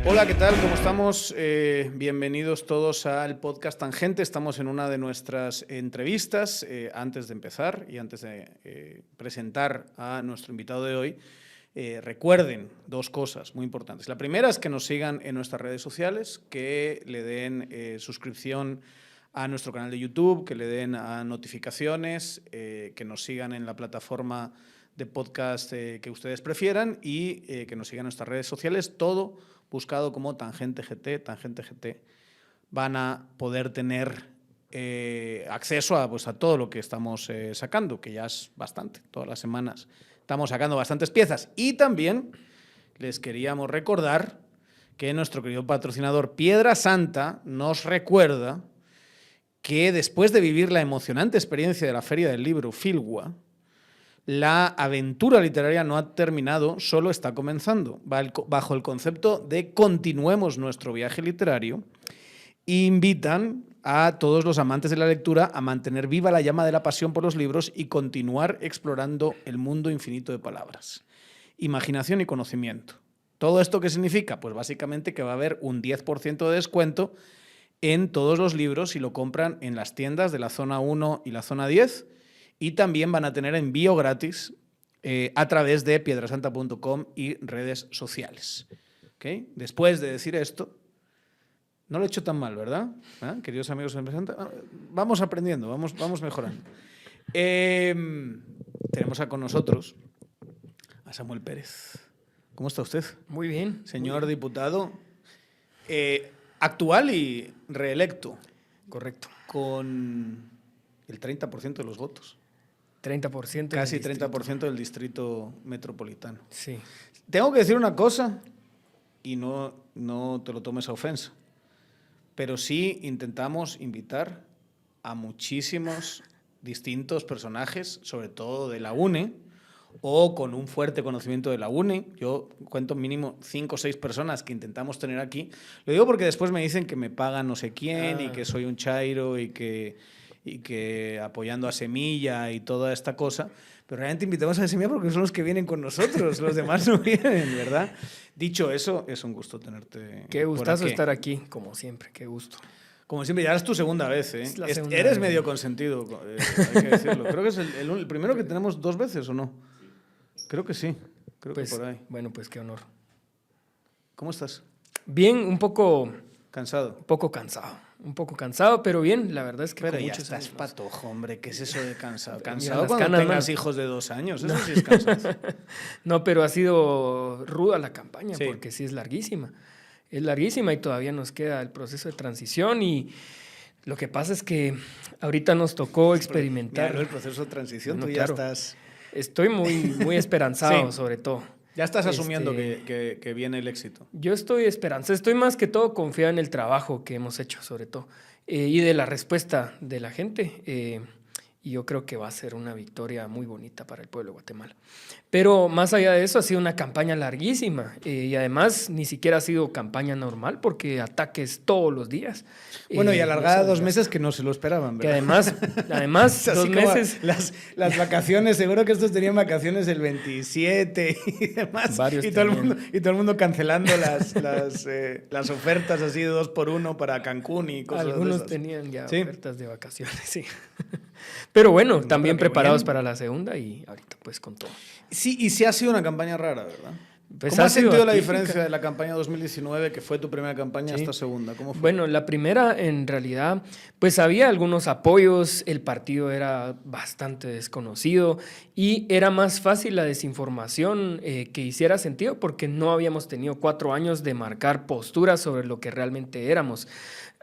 Hola, ¿qué tal? ¿Cómo estamos? Bienvenidos todos al podcast Tangente. Estamos en una de nuestras entrevistas. Antes de empezar y antes de presentar a nuestro invitado de hoy, recuerden dos cosas muy importantes. La primera es que nos sigan en nuestras redes sociales, que le den suscripción a nuestro canal de YouTube, que le den a notificaciones, que nos sigan en la plataforma de podcast que ustedes prefieran y que nos sigan en nuestras redes sociales. Todo buscado como Tangente GT, Tangente GT. Van a poder tener acceso a todo lo que estamos sacando, que ya es bastante. Todas las semanas estamos sacando bastantes piezas. Y también les queríamos recordar que nuestro querido patrocinador Piedra Santa nos recuerda que después de vivir la emocionante experiencia de la Feria del Libro Filgua, la aventura literaria no ha terminado, solo está comenzando. Bajo el concepto de continuemos nuestro viaje literario, invitan a todos los amantes de la lectura a mantener viva la llama de la pasión por los libros y continuar explorando el mundo infinito de palabras. Imaginación y conocimiento. ¿Todo esto qué significa? Pues básicamente que va a haber un 10% de descuento en todos los libros si lo compran en las tiendas de la zona 1 y la zona 10, y también van a tener envío gratis a través de piedrasanta.com y redes sociales. ¿Okay? Después de decir esto, no lo he hecho tan mal, ¿verdad? Queridos amigos de Piedrasanta, vamos aprendiendo, vamos mejorando. Tenemos con nosotros a Samuel Pérez. ¿Cómo está usted? Muy bien. Señor diputado, actual y reelecto. Correcto. Con el 30% de los votos. 30%. Casi 30% del distrito metropolitano. Sí. Tengo que decir una cosa, y no te lo tomes a ofensa, pero sí intentamos invitar a muchísimos distintos personajes, sobre todo de la UNE, o con un fuerte conocimiento de la UNE. Yo cuento mínimo 5 o 6 personas que intentamos tener aquí. Lo digo porque después me dicen que me pagan no sé quién y que soy un chairo y que apoyando a Semilla y toda esta cosa, pero realmente invitamos a Semilla porque son los que vienen con nosotros, los demás no vienen, ¿verdad? Dicho eso, es un gusto tenerte. Qué gustazo estar aquí, como siempre, qué gusto. Como siempre, ya es tu segunda vez, ¿eh? Eres medio consentido, hay que decirlo. Creo que es el primero que tenemos 2 veces, ¿o no? Creo que sí, creo que por ahí. Bueno, pues qué honor. ¿Cómo estás? Bien, un poco... ¿Cansado? Un poco cansado, pero bien, la verdad es que... Pero ya estás patojo, hombre, ¿qué es eso de cansado? Cansado Mira, cuando tengas hijos de 2 años, eso sí es cansado. No, pero ha sido ruda la campaña, sí, porque sí es larguísima. Es larguísima y todavía nos queda el proceso de transición y lo que pasa es que ahorita nos tocó experimentar... Mira, el proceso de transición, tú ya estás... Estoy muy esperanzado, sí, sobre todo. Ya estás asumiendo que viene el éxito. Yo estoy esperanzado, estoy más que todo confiado en el trabajo que hemos hecho, sobre todo, y de la respuesta de la gente. Y yo creo que va a ser una victoria muy bonita para el pueblo de Guatemala. Pero más allá de eso, ha sido una campaña larguísima y además ni siquiera ha sido campaña normal porque ataques todos los días. Bueno, y alargada 2 meses que no se lo esperaban, ¿verdad? Que además 2 meses... Las vacaciones, seguro que estos tenían vacaciones el 27 y demás. Varios y todo el mundo cancelando las ofertas así de 2x1 para Cancún y cosas así. Algunos tenían ya ofertas de vacaciones, sí. Pero bueno, también preparados para la segunda y ahorita pues con todo. Sí, y sí ha sido una campaña rara, ¿verdad? Pues ¿Cómo has sentido la diferencia de la campaña 2019, que fue tu primera campaña, a esta segunda? ¿Cómo fue? Bueno, la primera en realidad, pues había algunos apoyos, el partido era bastante desconocido y era más fácil la desinformación que hiciera sentido porque no habíamos tenido 4 años de marcar posturas sobre lo que realmente éramos.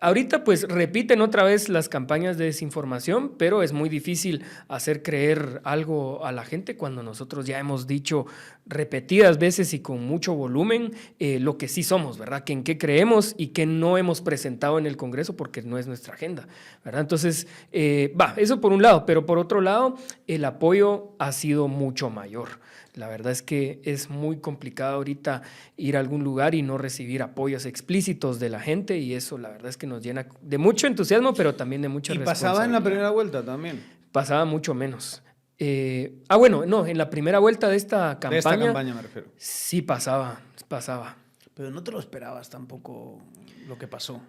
Ahorita pues repiten otra vez las campañas de desinformación, pero es muy difícil hacer creer algo a la gente cuando nosotros ya hemos dicho repetidas veces y con mucho volumen lo que sí somos, ¿verdad? Que en qué creemos y que no hemos presentado en el Congreso porque no es nuestra agenda, ¿verdad? Entonces, eso por un lado, pero por otro lado, el apoyo ha sido mucho mayor. La verdad es que es muy complicado ahorita ir a algún lugar y no recibir apoyos explícitos de la gente y eso la verdad es que nos llena de mucho entusiasmo, pero también de mucha responsabilidad. ¿Y pasaba en la primera vuelta también? Pasaba mucho menos. Bueno, no, en la primera vuelta de esta campaña. De esta campaña me refiero. Sí pasaba. Pero no te lo esperabas tampoco lo que pasó.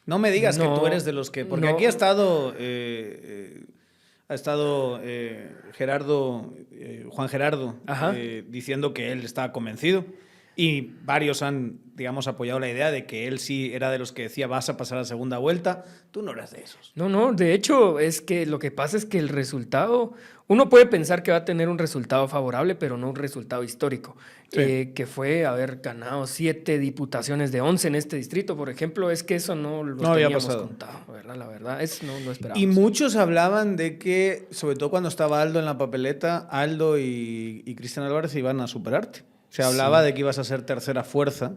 No me digas que tú eres de los que... Porque aquí ha estado Juan Gerardo, diciendo que él estaba convencido. Y varios han, digamos, apoyado la idea de que él sí era de los que decía vas a pasar a segunda vuelta. Tú no eras de esos. No, de hecho es que lo que pasa es que el resultado, uno puede pensar que va a tener un resultado favorable, pero no un resultado histórico. Sí. Que fue haber ganado 7 diputaciones de 11 en este distrito, por ejemplo. Es que eso no lo teníamos contado, ¿verdad? La verdad, eso no lo esperábamos. Y muchos hablaban de que, sobre todo cuando estaba Aldo en la papeleta, Aldo y Cristian Álvarez iban a superarte. Se hablaba de que ibas a ser tercera fuerza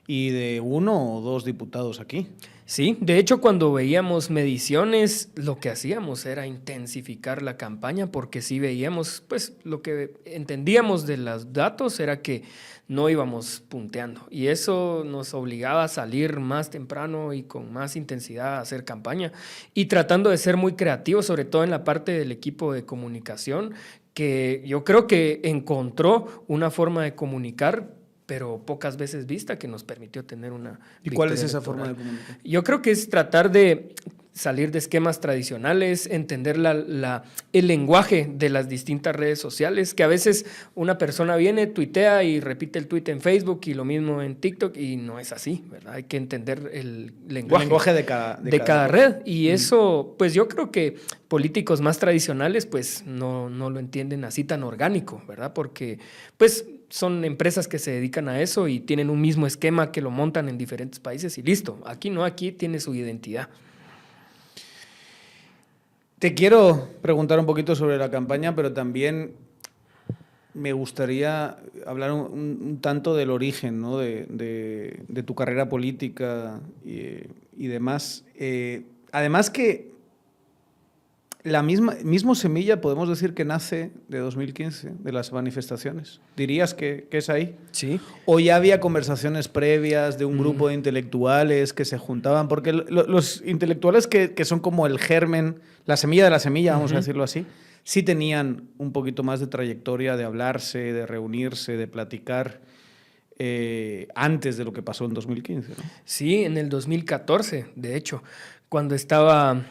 y de 1 o 2 diputados aquí. Sí, de hecho cuando veíamos mediciones lo que hacíamos era intensificar la campaña porque sí veíamos, pues lo que entendíamos de los datos era que no íbamos punteando y eso nos obligaba a salir más temprano y con más intensidad a hacer campaña y tratando de ser muy creativos, sobre todo en la parte del equipo de comunicación, que yo creo que encontró una forma de comunicar, pero pocas veces vista, que nos permitió tener una ¿Y cuál es esa forma de comunicar? Yo creo que es tratar de salir de esquemas tradicionales, entender el lenguaje de las distintas redes sociales, que a veces una persona viene, tuitea y repite el tuit en Facebook y lo mismo en TikTok y no es así, ¿verdad? Hay que entender el lenguaje de cada red y eso, pues yo creo que políticos más tradicionales pues no lo entienden así tan orgánico, ¿verdad? Porque pues son empresas que se dedican a eso y tienen un mismo esquema que lo montan en diferentes países y listo. Aquí no, aquí tiene su identidad. Te quiero preguntar un poquito sobre la campaña, pero también me gustaría hablar un tanto del origen, ¿no? de tu carrera política y demás. Además que mismo semilla podemos decir que nace de 2015, de las manifestaciones. ¿Dirías que es ahí? Sí. ¿O ya había conversaciones previas de un grupo de intelectuales que se juntaban? Porque los intelectuales que son como el germen, la semilla de la semilla, vamos a decirlo así, sí tenían un poquito más de trayectoria de hablarse, de reunirse, de platicar antes de lo que pasó en 2015, ¿no? Sí, en el 2014, de hecho, cuando estaba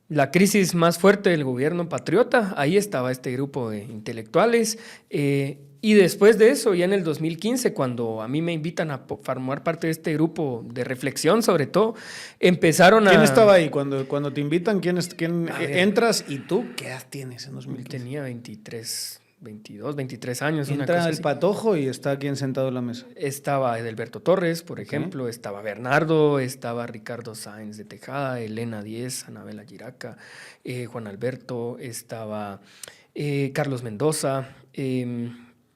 la crisis más fuerte del gobierno patriota, ahí estaba este grupo de intelectuales. Y después de eso, ya en el 2015, cuando a mí me invitan a formar parte de este grupo de reflexión, sobre todo, empezaron ¿Quién estaba ahí? Cuando te invitan, ¿quién entras? ¿Y tú qué edad tienes en 2015? Tenía 23 años. Entra el Patojo y está quien sentado en la mesa. Estaba Edelberto Torres, por ejemplo, estaba Bernardo, estaba Ricardo Sáenz de Tejada, Elena Díez, Anabela Giraca, Juan Alberto, estaba Carlos Mendoza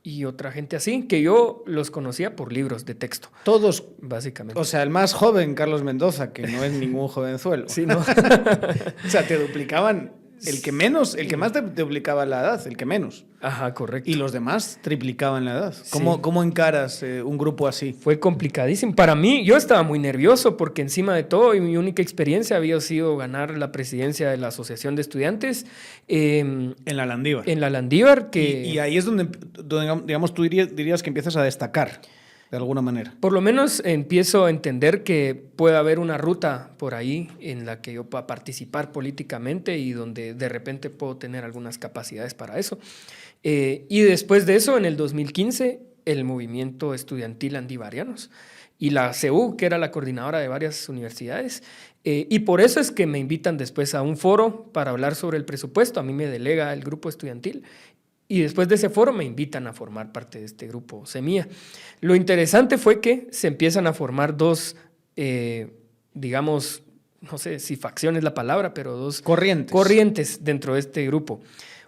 y otra gente así, que yo los conocía por libros de texto. Todos, básicamente. O sea, el más joven, Carlos Mendoza, que no es ningún jovenzuelo. Sí, ¿no? O sea, te duplicaban. El que más te duplicaba la edad, el que menos. Ajá, correcto. Y los demás triplicaban la edad. ¿Cómo encaras un grupo así? Fue complicadísimo. Para mí, yo estaba muy nervioso porque encima de todo, y mi única experiencia había sido ganar la presidencia de la Asociación de Estudiantes. En la Landívar. En la Landívar. Y ahí es donde digamos, tú dirías que empiezas a destacar. De alguna manera. Por lo menos empiezo a entender que puede haber una ruta por ahí en la que yo pueda participar políticamente y donde de repente puedo tener algunas capacidades para eso. Y después de eso, en el 2015, el movimiento estudiantil Andivarianos y la CEU, que era la coordinadora de varias universidades. Y por eso es que me invitan después a un foro para hablar sobre el presupuesto. A mí me delega el grupo estudiantil. Y después de ese foro me invitan a formar parte de este grupo Semilla. Lo interesante fue que se empiezan a formar dos, digamos, no sé si facción es la palabra, pero dos corrientes dentro de este grupo.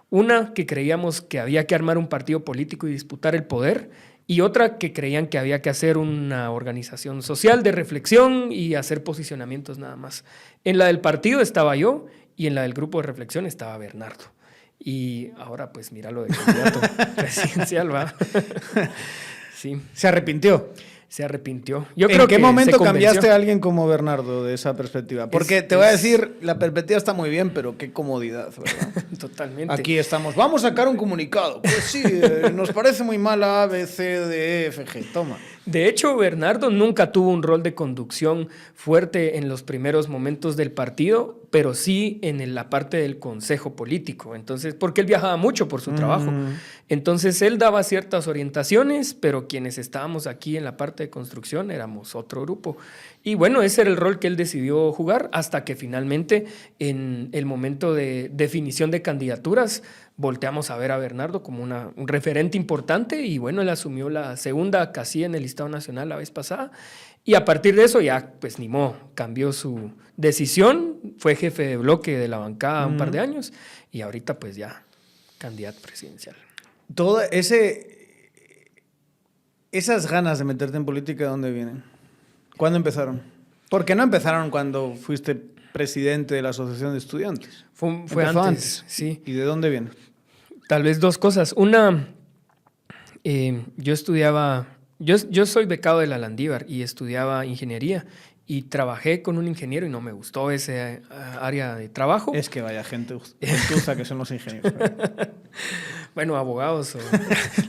Una que creíamos que había que armar un partido político y disputar el poder, y otra que creían que había que hacer una organización social de reflexión y hacer posicionamientos nada más. En la del partido estaba yo y en la del grupo de reflexión estaba Bernardo. Y ahora, pues, mira lo de candidato presidencial, ¿va? Sí. ¿Se arrepintió? se arrepintió. ¿En qué momento cambiaste a alguien como Bernardo de esa perspectiva? Porque te voy a decir, la perspectiva está muy bien, pero qué comodidad, ¿verdad? Totalmente. Aquí estamos, vamos a sacar un comunicado. Pues sí, nos parece muy mal A, B, C, D, E, F, G. Toma. De hecho, Bernardo nunca tuvo un rol de conducción fuerte en los primeros momentos del partido, pero sí en la parte del consejo político. Entonces, porque él viajaba mucho por su trabajo. Entonces, él daba ciertas orientaciones, pero quienes estábamos aquí en la parte de construcción éramos otro grupo. Y bueno, ese era el rol que él decidió jugar hasta que finalmente, en el momento de definición de candidaturas, volteamos a ver a Bernardo como un referente importante y bueno, él asumió la segunda casilla en el listado nacional la vez pasada y a partir de eso ya, pues ni modo, cambió su decisión, fue jefe de bloque de la bancada un par de años y ahorita pues ya candidato presidencial. Todo esas ganas de meterte en política, ¿de dónde vienen? ¿Cuándo empezaron? Porque no empezaron cuando fuiste presidente de la Asociación de Estudiantes. Fue antes, sí. ¿Y de dónde viene? Tal vez dos cosas. Una, yo estudiaba, yo soy becado de la Landívar y estudiaba ingeniería y trabajé con un ingeniero y no me gustó ese área de trabajo. Es que vaya gente obtusa que son los ingenieros. Bueno, abogados.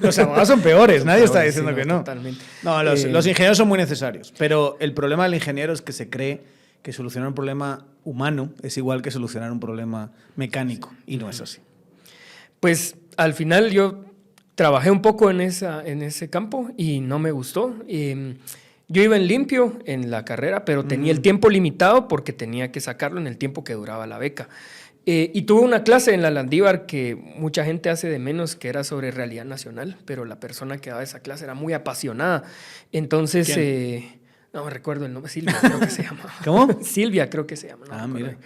Los abogados son peores, nadie está diciendo que no. Totalmente. No, los ingenieros son muy necesarios, pero el problema del ingeniero es que se cree que solucionar un problema humano es igual que solucionar un problema mecánico y no es así. Pues al final yo trabajé un poco en ese campo y no me gustó. Yo iba en limpio en la carrera, pero tenía el tiempo limitado porque tenía que sacarlo en el tiempo que duraba la beca. Y tuve una clase en la Landívar que mucha gente hace de menos, que era sobre realidad nacional, pero la persona que daba esa clase era muy apasionada. Entonces, no me recuerdo el nombre, Silvia creo que se llama. ¿Cómo? Silvia creo que se llama. No mira.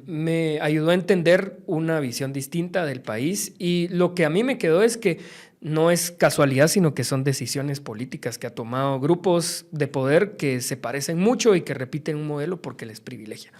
Me ayudó a entender una visión distinta del país y lo que a mí me quedó es que no es casualidad, sino que son decisiones políticas que ha tomado grupos de poder que se parecen mucho y que repiten un modelo porque les privilegia.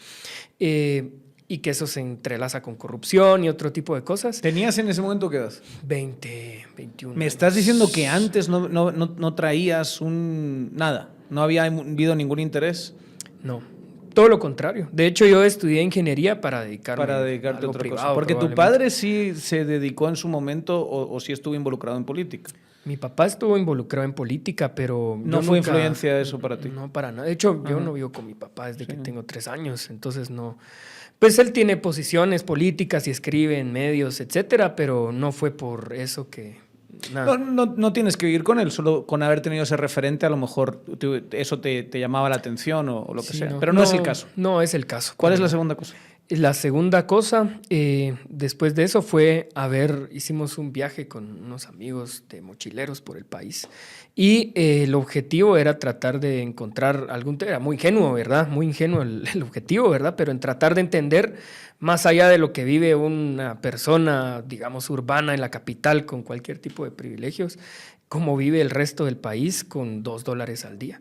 Y que eso se entrelaza con corrupción y otro tipo de cosas. ¿Tenías en ese momento qué edad? 20, 21. ¿Me estás diciendo que antes no traías nada? ¿No había habido ningún interés? No. Todo lo contrario. De hecho, yo estudié ingeniería para dedicarte a otra privado, cosa. Porque tu padre sí se dedicó en su momento o sí estuvo involucrado en política. Mi papá estuvo involucrado en política, pero... ¿No fue influencia eso para ti? No, para nada. De hecho, yo no vivo con mi papá desde que tengo 3 años, entonces no... Pues él tiene posiciones políticas y escribe en medios, etcétera, pero no fue por eso que... No tienes que vivir con él, solo con haber tenido ese referente a lo mejor eso te llamaba la atención o lo que sea, pero no es el caso. No es el caso. ¿Cuál es la segunda cosa? La segunda cosa, después de eso hicimos un viaje con unos amigos de mochileros por el país y el objetivo era tratar de encontrar era muy ingenuo, ¿verdad? Muy ingenuo el objetivo, ¿verdad? Pero en tratar de entender más allá de lo que vive una persona, digamos, urbana en la capital con cualquier tipo de privilegios, cómo vive el resto del país con $2 al día.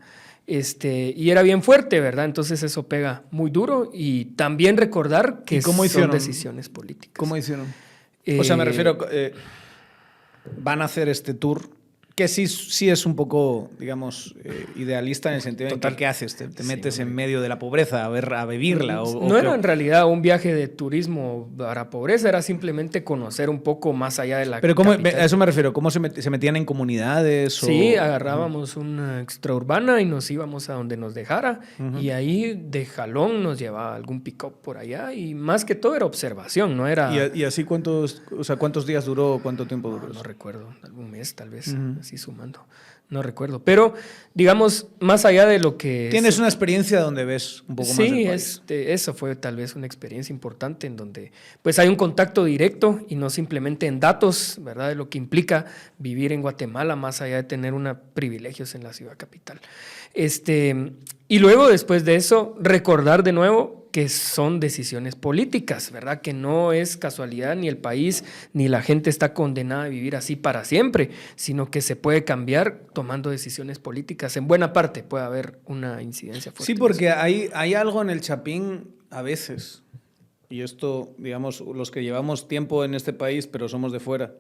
Y era bien fuerte, ¿verdad? Entonces eso pega muy duro y también recordar que son decisiones políticas. ¿Cómo hicieron? O sea, me refiero, van a hacer este tour que sí es un poco, digamos, idealista en el sentido de que ¿qué haces? ¿Te metes en medio de la pobreza a vivirla? No era en realidad un viaje de turismo para pobreza, era simplemente conocer un poco más allá de la Pero a eso me refiero, ¿cómo se metían en comunidades? Sí, agarrábamos una extraurbana y nos íbamos a donde nos dejara y ahí de jalón nos llevaba algún pick-up por allá y más que todo era observación, no era... ¿Y así cuántos días duró, cuánto tiempo duró? No recuerdo, algún mes tal vez. Así sumando, no recuerdo. Pero, digamos, más allá de lo que... Tienes una experiencia donde ves un poco más del país. Sí, eso fue tal vez una experiencia importante en donde pues hay un contacto directo y no simplemente en datos, ¿verdad? De lo que implica vivir en Guatemala más allá de tener privilegios en la ciudad capital. Y luego, después de eso, recordar de nuevo que son decisiones políticas, ¿verdad? Que no es casualidad, ni el país ni la gente está condenada a vivir así para siempre, sino que se puede cambiar tomando decisiones políticas. En buena parte puede haber una incidencia fuerte. Sí, porque hay algo en el Chapín a veces, y esto, digamos, los que llevamos tiempo en este país, pero somos de fuera,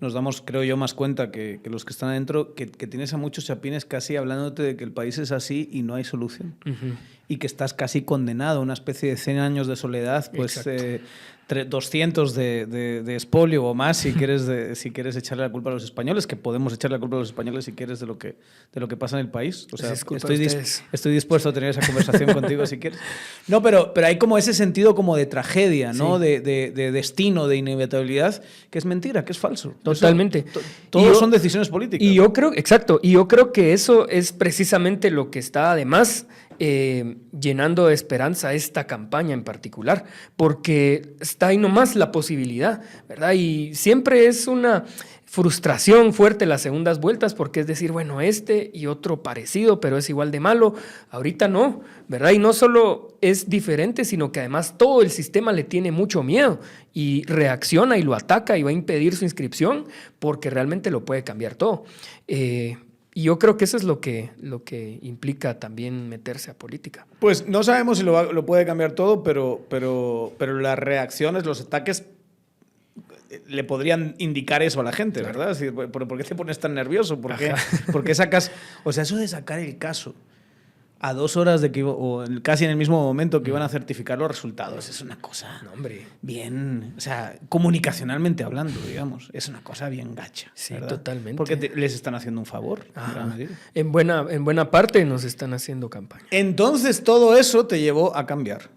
nos damos, creo yo, más cuenta que los que están adentro, que tienes a muchos chapines casi hablándote de que el país es así y no hay solución. Y que estás casi condenado a una especie de 100 años de soledad, pues 200 de expolio o más si quieres echarle la culpa a los españoles, que podemos echarle la culpa a los españoles si quieres de lo que pasa en el país. O sea, estoy dispuesto a tener esa conversación contigo si quieres. No, pero hay como ese sentido como de tragedia, ¿no? Sí. De destino, de inevitabilidad, que es mentira, que es falso. Totalmente. Todos son decisiones políticas. Y yo creo, exacto, y yo creo que eso es precisamente lo que está además llenando de esperanza esta campaña en particular, porque está ahí nomás la posibilidad, ¿verdad? Y siempre es una frustración fuerte las segundas vueltas, porque es decir, bueno, este y otro parecido, pero es igual de malo. Ahorita no, ¿verdad? Y no solo es diferente, sino que además todo el sistema le tiene mucho miedo y reacciona y lo ataca y va a impedir su inscripción porque realmente lo puede cambiar todo. Y yo creo que eso es lo que implica también meterse a política. Pues no sabemos si lo puede cambiar todo, pero las reacciones, los ataques le podrían indicar eso a la gente, claro. ¿Verdad? Es decir, ¿por qué te pones tan nervioso? ¿Por qué sacas...? O sea, eso de sacar el caso a 2 horas de que casi en el mismo momento que iban a certificar los resultados, es una cosa bien, o sea, comunicacionalmente hablando, digamos, es una cosa bien gacha. Sí, ¿verdad? Totalmente. Porque les están haciendo un favor. En buena parte nos están haciendo campaña. Entonces todo eso te llevó a cambiar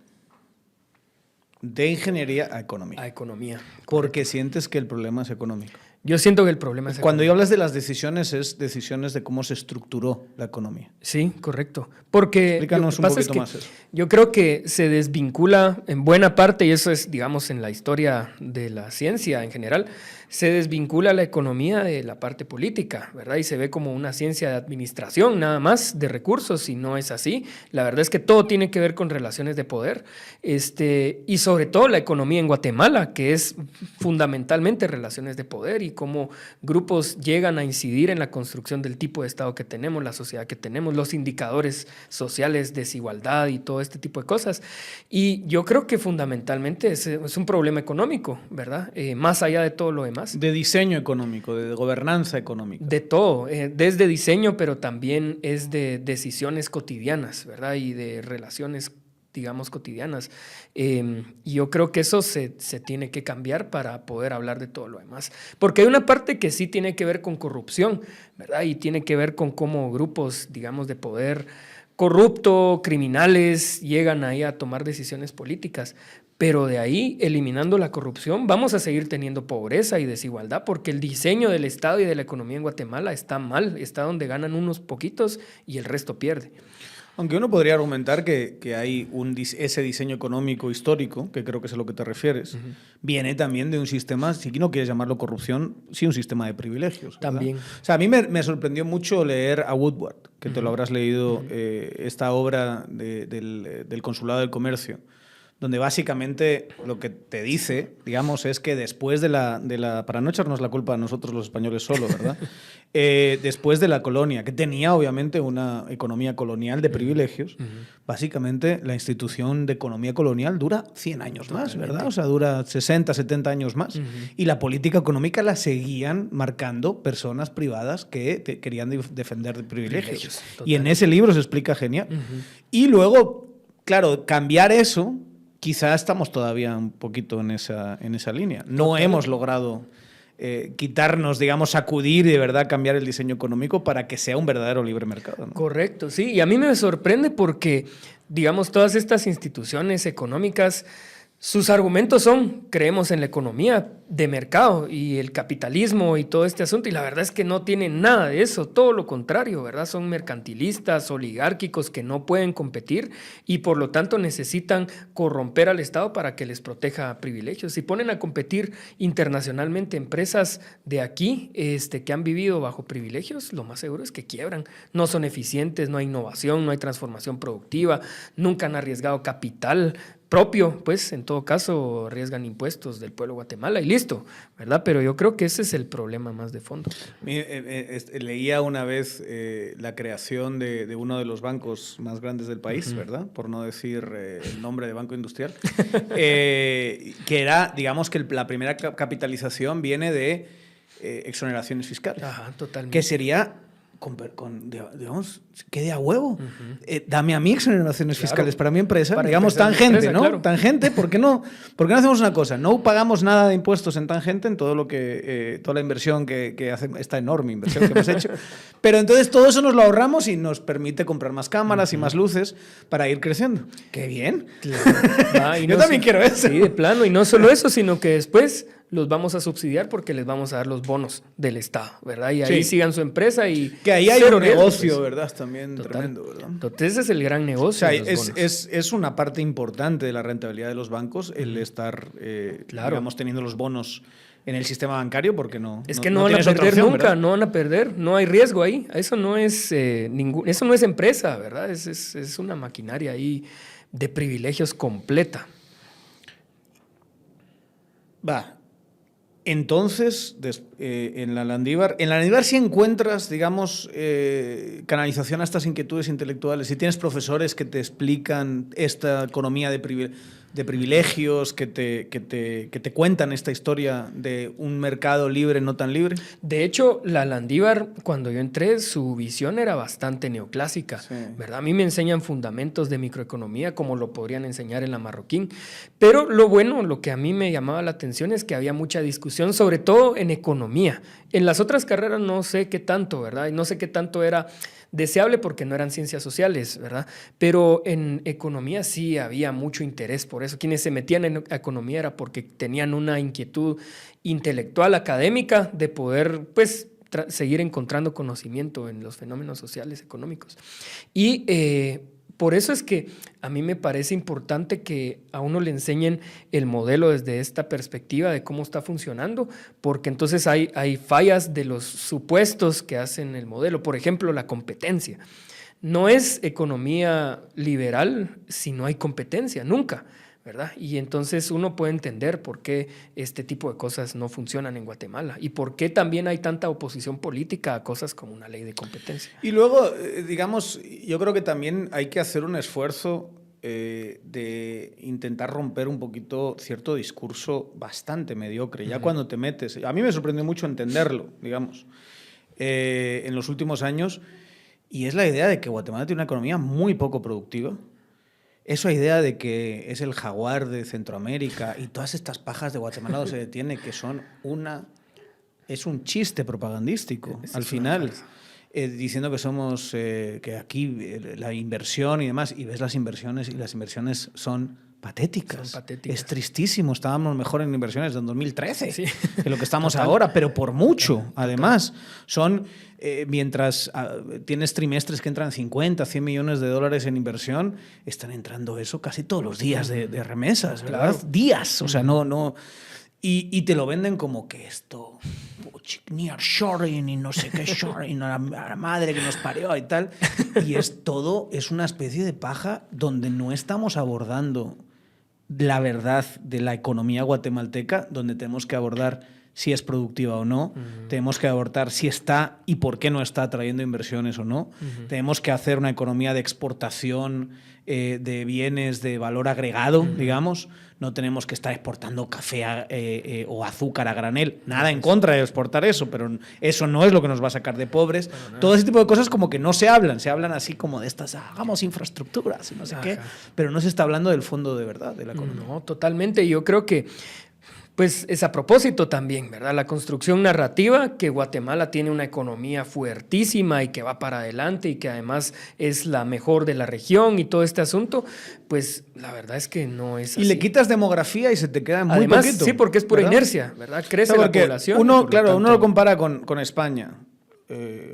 de ingeniería a economía. A economía. Porque sientes que el problema es económico. Yo siento que el problema es Cuando yo hablas de las decisiones, es decisiones de cómo se estructuró la economía. Sí, correcto. Porque explícanos un poquito más eso. Yo creo que se desvincula en buena parte, y eso es, digamos, en la historia de la ciencia en general, se desvincula la economía de la parte política, ¿verdad? Y se ve como una ciencia de administración nada más, de recursos, y no es así. La verdad es que todo tiene que ver con relaciones de poder, y sobre todo la economía en Guatemala, que es fundamentalmente relaciones de poder y cómo grupos llegan a incidir en la construcción del tipo de Estado que tenemos, la sociedad que tenemos, los indicadores sociales, desigualdad y todo este tipo de cosas. Y yo creo que fundamentalmente es un problema económico, ¿verdad? Más allá de todo lo demás. De diseño económico, de gobernanza económica. De todo, desde diseño, pero también es de decisiones cotidianas, ¿verdad? Y de relaciones, digamos, cotidianas. Y yo creo que eso se tiene que cambiar para poder hablar de todo lo demás. Porque hay una parte que sí tiene que ver con corrupción, ¿verdad? Y tiene que ver con cómo grupos, digamos, de poder corrupto, criminales, llegan ahí a tomar decisiones políticas. Pero de ahí, eliminando la corrupción, vamos a seguir teniendo pobreza y desigualdad, porque el diseño del Estado y de la economía en Guatemala está mal, está donde ganan unos poquitos y el resto pierde. Aunque uno podría argumentar que hay ese diseño económico histórico, que creo que es a lo que te refieres, viene también de un sistema, si no quieres llamarlo corrupción, sí un sistema de privilegios. ¿Verdad? También. O sea, a mí me sorprendió mucho leer a Woodward, que te lo habrás leído, esta obra del Consulado del Comercio, donde básicamente lo que te dice, digamos, es que después de la para no echarnos la culpa a nosotros los españoles solo, ¿verdad? Después de la colonia, que tenía obviamente una economía colonial de privilegios, básicamente la institución de economía colonial dura 100 años más, ¿verdad? O sea, dura 60, 70 años más. Y la política económica la seguían marcando personas privadas que querían defender de privilegios. Y en ese libro se explica genial. Y luego, claro, cambiar eso... Quizá estamos todavía un poquito en esa línea. No hemos logrado quitarnos, digamos, sacudir y de verdad cambiar el diseño económico para que sea un verdadero libre mercado, ¿no? Correcto, sí. Y a mí me sorprende porque, digamos, todas estas instituciones económicas, sus argumentos son, creemos en la economía de mercado y el capitalismo y todo este asunto, y la verdad es que no tienen nada de eso, todo lo contrario, ¿verdad? Son mercantilistas, oligárquicos que no pueden competir y por lo tanto necesitan corromper al Estado para que les proteja privilegios. Si ponen a competir internacionalmente empresas de aquí que han vivido bajo privilegios, lo más seguro es que quiebran. No son eficientes, no hay innovación, no hay transformación productiva, nunca han arriesgado capital propio, pues en todo caso arriesgan impuestos del pueblo de Guatemala y listo, ¿verdad? Pero yo creo que ese es el problema más de fondo. Leía una vez la creación de uno de los bancos más grandes del país, ¿verdad? Por no decir el nombre de Banco Industrial, que era, digamos que la primera capitalización viene de exoneraciones fiscales. Ajá, totalmente. Que sería, digamos, quede a huevo. Dame a mí exoneraciones fiscales para mi empresa. Para digamos, empezar mi Tangente, empresa, ¿no? claro. Tangente, ¿por qué no hacemos una cosa? No pagamos nada de impuestos en Tangente, en todo lo que, toda la inversión que hace, esta enorme inversión que hemos hecho. Pero entonces todo eso nos lo ahorramos y nos permite comprar más cámaras y más luces para ir creciendo. ¡Qué bien! Claro. Yo también quiero eso. Sí, de plano. Y no solo eso, sino que después los vamos a subsidiar porque les vamos a dar los bonos del Estado, ¿verdad? Y ahí sigan su empresa y... Que ahí hay cero un riesgo, negocio, pues. ¿verdad? También tremendo, ¿verdad? Entonces ese es el gran negocio. O sea, de los bonos. es una parte importante de la rentabilidad de los bancos el estar, digamos, teniendo los bonos en el sistema bancario, porque no. Es que no van a perder nunca, ¿verdad? No van a perder, no hay riesgo ahí. Eso no es eso no es empresa, ¿verdad? Es una maquinaria ahí de privilegios completa. Va. Entonces, en la Landívar sí encuentras, digamos, canalización a estas inquietudes intelectuales. Si tienes profesores que te explican esta economía de privilegios, que te cuentan esta historia de un mercado libre, no tan libre. De hecho, la Landívar, cuando yo entré, su visión era bastante neoclásica, sí, ¿verdad? A mí me enseñan fundamentos de microeconomía como lo podrían enseñar en la Marroquín. Pero lo que a mí me llamaba la atención es que había mucha discusión, sobre todo en economía. En las otras carreras no sé qué tanto, ¿verdad? Y no sé qué tanto era deseable porque no eran ciencias sociales, ¿verdad? Pero en economía sí había mucho interés por eso. Quienes se metían en economía era porque tenían una inquietud intelectual, académica, de poder, pues, seguir encontrando conocimiento en los fenómenos sociales, económicos. Y por eso es que a mí me parece importante que a uno le enseñen el modelo desde esta perspectiva de cómo está funcionando, porque entonces hay fallas de los supuestos que hacen el modelo. Por ejemplo, la competencia. No es economía liberal si no hay competencia, nunca, ¿verdad? Y entonces uno puede entender por qué este tipo de cosas no funcionan en Guatemala y por qué también hay tanta oposición política a cosas como una ley de competencia. Y luego, digamos, yo creo que también hay que hacer un esfuerzo de intentar romper un poquito cierto discurso bastante mediocre. Ya cuando te metes... A mí me sorprendió mucho entenderlo, digamos, en los últimos años, y es la idea de que Guatemala tiene una economía muy poco productiva. Esa idea de que es el jaguar de Centroamérica y todas estas pajas de Guatemala no se detiene, que son es un chiste propagandístico al final, diciendo que somos, que aquí la inversión y demás, y ves las inversiones y las inversiones son patéticas. Es tristísimo. Estábamos mejor en inversiones en 2013 que lo que estamos ahora, pero por mucho. Además, son... mientras tienes trimestres que entran 50, 100 millones de dólares en inversión, están entrando eso casi todos los días de remesas, ¿verdad? Claro. Días, o sea, no... Y te lo venden como que esto, nearshoring y no sé qué shoring, a la madre que nos parió y tal. Y es una especie de paja donde no estamos abordando la verdad de la economía guatemalteca, donde tenemos que abordar si es productiva o no, tenemos que abordar si está y por qué no está trayendo inversiones o no, tenemos que hacer una economía de exportación de bienes de valor agregado, digamos, no tenemos que estar exportando café o azúcar a granel, nada en contra de exportar eso, pero eso no es lo que nos va a sacar de pobres. Todo ese tipo de cosas como que no se hablan así como de estas, hagamos infraestructuras y no sé qué, pero no se está hablando del fondo de verdad de la economía. No, totalmente, yo creo que pues es a propósito también, ¿verdad? La construcción narrativa, que Guatemala tiene una economía fuertísima y que va para adelante y que además es la mejor de la región y todo este asunto, pues la verdad es que no es así. Y le quitas demografía y se te queda muy además, poquito. Sí, porque es pura inercia, ¿verdad? Crece la población. Uno lo compara con España.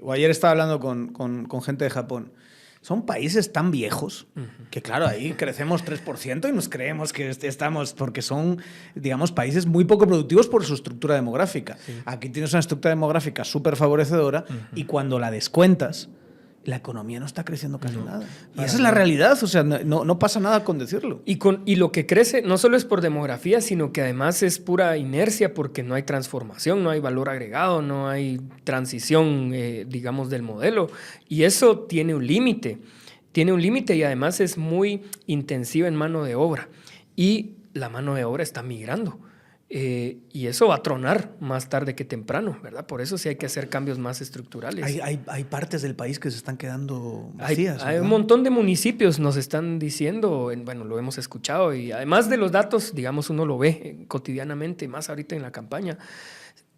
O ayer estaba hablando con gente de Japón. Son países tan viejos que, claro, ahí crecemos 3% y nos creemos que estamos, porque son, digamos, países muy poco productivos por su estructura demográfica. Sí. Aquí tienes una estructura demográfica súper favorecedora y cuando la descuentas, la economía no está creciendo casi nada. Y esa es la realidad, o sea, no pasa nada con decirlo. Y lo que crece no solo es por demografía, sino que además es pura inercia porque no hay transformación, no hay valor agregado, no hay transición, digamos, del modelo. Y eso tiene un límite. Tiene un límite y además es muy intensiva en mano de obra. Y la mano de obra está migrando. Y eso va a tronar más tarde que temprano, ¿verdad? Por eso sí hay que hacer cambios más estructurales. Hay partes del país que se están quedando vacías. Hay un montón de municipios, nos están diciendo, bueno, lo hemos escuchado, y además de los datos, digamos, uno lo ve cotidianamente, más ahorita en la campaña,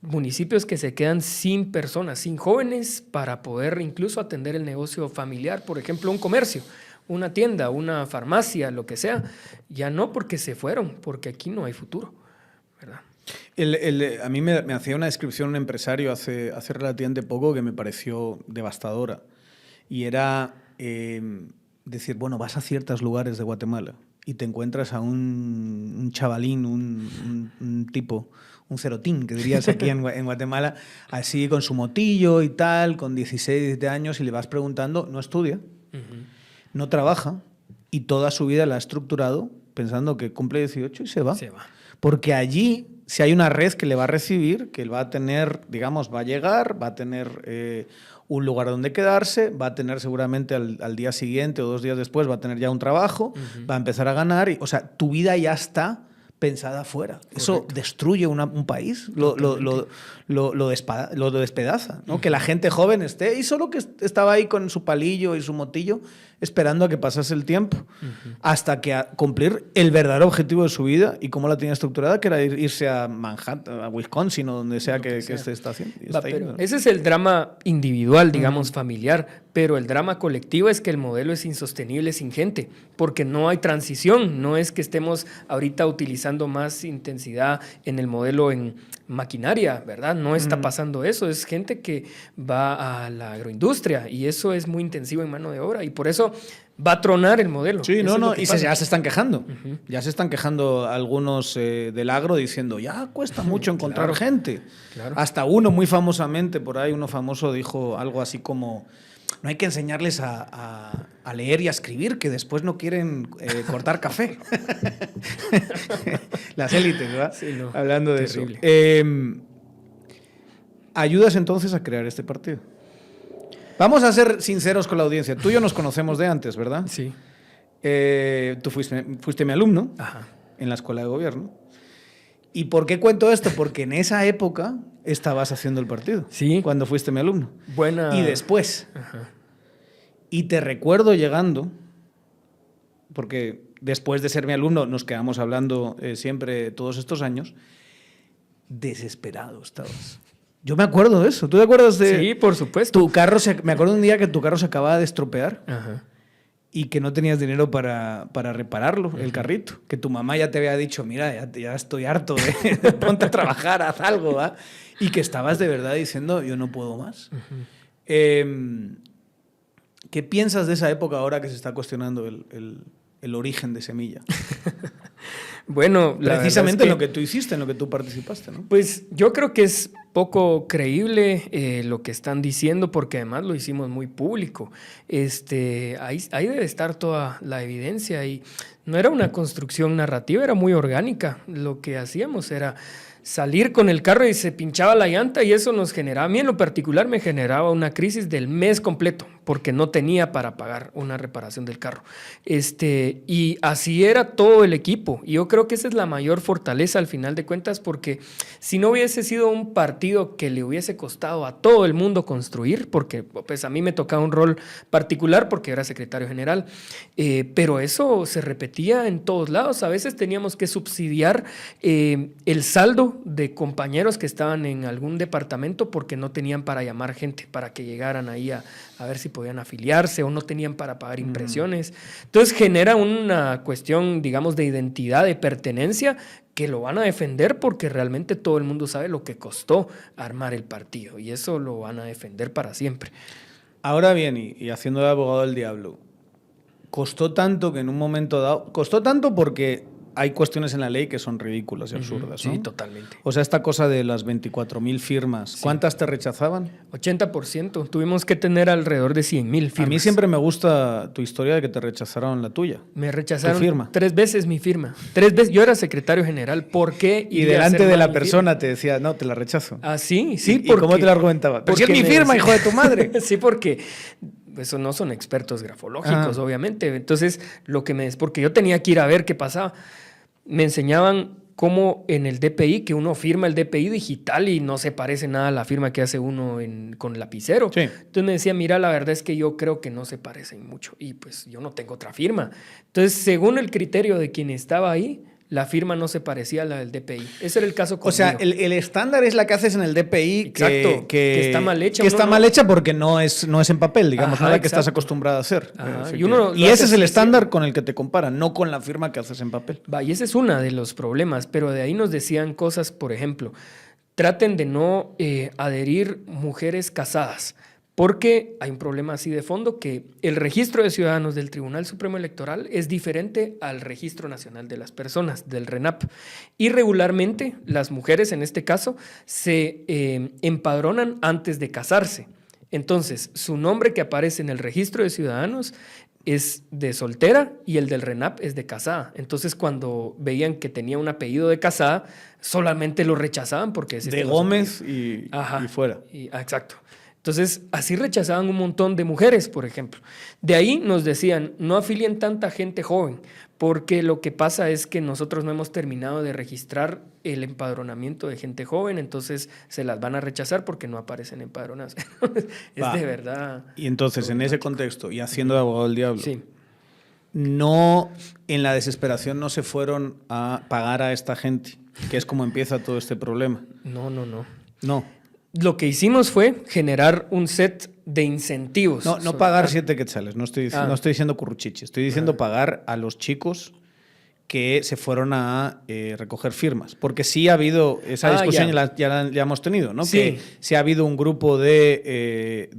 municipios que se quedan sin personas, sin jóvenes, para poder incluso atender el negocio familiar, por ejemplo, un comercio, una tienda, una farmacia, lo que sea, ya no porque se fueron, porque aquí no hay futuro, ¿verdad? A mí me hacía una descripción un empresario hace relativamente poco que me pareció devastadora. Y era decir, bueno, vas a ciertos lugares de Guatemala y te encuentras a un chavalín, un tipo, un cerotín, que dirías aquí en Guatemala, así con su motillo y tal, con 16, 17 años, y le vas preguntando, no estudia, no trabaja, y toda su vida la ha estructurado pensando que cumple 18 y se va. Porque allí, si hay una red que le va a recibir, que él va a tener, digamos, va a llegar, va a tener un lugar donde quedarse, va a tener seguramente al día siguiente o 2 días después, va a tener ya un trabajo, va a empezar a ganar. O sea, tu vida ya está pensada afuera. Correcto. Eso destruye un país, lo despedaza, ¿no? Que la gente joven esté y solo que estaba ahí con su palillo y su motillo esperando a que pasase el tiempo hasta que a cumplir el verdadero objetivo de su vida y cómo la tenía estructurada, que era irse a Manhattan, a Wisconsin o donde sea que esté haciendo. Pero ese es el drama individual, digamos, familiar, pero el drama colectivo es que el modelo es insostenible sin gente, porque no hay transición, no es que estemos ahorita utilizando más intensidad en el modelo en maquinaria, ¿verdad? No está pasando eso, es gente que va a la agroindustria y eso es muy intensivo en mano de obra y por eso va a tronar el modelo. Sí, ya se están quejando. Ya se están quejando algunos del agro diciendo, ya cuesta mucho encontrar gente. Claro. Hasta uno muy famosamente, por ahí uno famoso dijo algo así como, no hay que enseñarles a leer y a escribir, que después no quieren cortar café. Las élites, ¿verdad? Sí, no. Hablando de terrible. Eso. ¿Ayudas entonces a crear este partido? Vamos a ser sinceros con la audiencia. Tú y yo nos conocemos de antes, ¿verdad? Sí. Tú fuiste mi alumno. Ajá. En la escuela de gobierno. ¿Y por qué cuento esto? Porque en esa época estabas haciendo el partido. Sí. Cuando fuiste mi alumno. Buena. Y después. Ajá. Y te recuerdo llegando, porque después de ser mi alumno nos quedamos hablando siempre todos estos años, desesperado estabas. Yo me acuerdo de eso. ¿Tú te acuerdas de...? Sí, por supuesto. Me acuerdo un día que tu carro se acababa de estropear. Ajá. Y que no tenías dinero para repararlo, el carrito. Que tu mamá ya te había dicho, mira, ya estoy harto, ponte a trabajar, haz algo, ¿va? Y que estabas de verdad diciendo, yo no puedo más. ¿Qué piensas de esa época ahora que se está cuestionando el origen de Semilla? Bueno, precisamente en lo que tú hiciste, en lo que tú participaste, ¿no? Pues yo creo que es poco creíble lo que están diciendo porque además lo hicimos muy público. Ahí debe estar toda la evidencia y no era una construcción narrativa, era muy orgánica. Lo que hacíamos era salir con el carro y se pinchaba la llanta y eso nos generaba, a mí en lo particular me generaba una crisis del mes completo porque no tenía para pagar una reparación del carro. Y así era todo el equipo. Y yo creo que esa es la mayor fortaleza al final de cuentas porque si no hubiese sido un partido que le hubiese costado a todo el mundo construir, porque pues a mí me tocaba un rol particular porque era secretario general, pero eso se repetía en todos lados. A veces teníamos que subsidiar el saldo de compañeros que estaban en algún departamento porque no tenían para llamar gente para que llegaran ahí a ver si podían afiliarse o no tenían para pagar impresiones. Entonces genera una cuestión, digamos, de identidad, de pertenencia, que lo van a defender porque realmente todo el mundo sabe lo que costó armar el partido y eso lo van a defender para siempre. Ahora bien, y haciendo de abogado del diablo, costó tanto que en un momento dado... Costó tanto porque hay cuestiones en la ley que son ridículas y absurdas, ¿no? Sí, totalmente. O sea, esta cosa de las 24,000 firmas, sí. ¿Cuántas te rechazaban? 80%. Tuvimos que tener alrededor de 100,000 firmas. A mí siempre me gusta tu historia de que te rechazaron la tuya. Me rechazaron 3 veces mi firma. 3 veces. Yo era secretario general. ¿Por qué? Y delante de la persona te decía, no, te la rechazo. Ah, sí, sí. ¿Y cómo te lo argumentaba? Porque es mi firma, hijo de tu madre. Sí, porque... Eso no son expertos grafológicos, obviamente. Entonces, porque yo tenía que ir a ver qué pasaba. Me enseñaban como en el DPI, que uno firma el DPI digital y no se parece nada a la firma que hace uno con lapicero. Sí. Entonces me decía, mira, la verdad es que yo creo que no se parecen mucho y pues yo no tengo otra firma. Entonces, según el criterio de quien estaba ahí, la firma no se parecía a la del DPI. Ese era el caso conmigo. O sea, el estándar es la que haces en el DPI. Exacto, que está mal hecha. Que está mal hecha porque no es en papel, digamos, Ajá, no la que exacto. estás acostumbrado a hacer. Ajá, Y ese es el estándar con el que te comparan, no con la firma que haces en papel. Va, y ese es uno de los problemas, pero de ahí nos decían cosas, por ejemplo, traten de no adherir mujeres casadas, porque hay un problema así de fondo que el registro de ciudadanos del Tribunal Supremo Electoral es diferente al Registro Nacional de las Personas, del RENAP. Y regularmente las mujeres, en este caso, se empadronan antes de casarse. Entonces, su nombre que aparece en el Registro de Ciudadanos es de soltera y el del RENAP es de casada. Entonces, cuando veían que tenía un apellido de casada, solamente lo rechazaban porque es de Gómez y fuera. Exacto. Entonces, así rechazaban un montón de mujeres, por ejemplo. De ahí nos decían, no afilien tanta gente joven, porque lo que pasa es que nosotros no hemos terminado de registrar el empadronamiento de gente joven, entonces se las van a rechazar porque no aparecen empadronadas. Es de verdad. Y entonces, en ese contexto, y haciendo de abogado del diablo, sí. No, en la desesperación no se fueron a pagar a esta gente, que es como empieza todo este problema. No. No. Lo que hicimos fue generar un set de incentivos. No pagar 7 quetzales, no estoy diciendo curruchichi, estoy diciendo pagar a los chicos que se fueron a recoger firmas. Porque sí ha habido, esa discusión ya hemos tenido, ¿no? Sí. Que sí ha habido un grupo de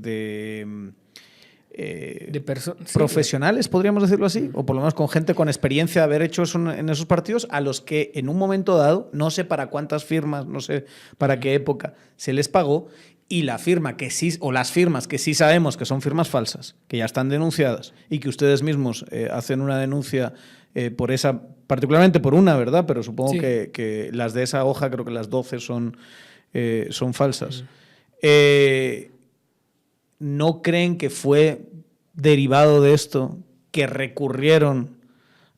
profesionales, podríamos decirlo así, o por lo menos con gente con experiencia de haber hecho eso en esos partidos, a los que en un momento dado, no sé para cuántas firmas, no sé para qué época, se les pagó, y la firma que sí, o las firmas que sí sabemos que son firmas falsas, que ya están denunciadas, y que ustedes mismos hacen una denuncia por esa, particularmente por una, ¿verdad? Pero supongo que las de esa hoja, creo que las 12 son falsas. ¿No creen que fue derivado de esto que recurrieron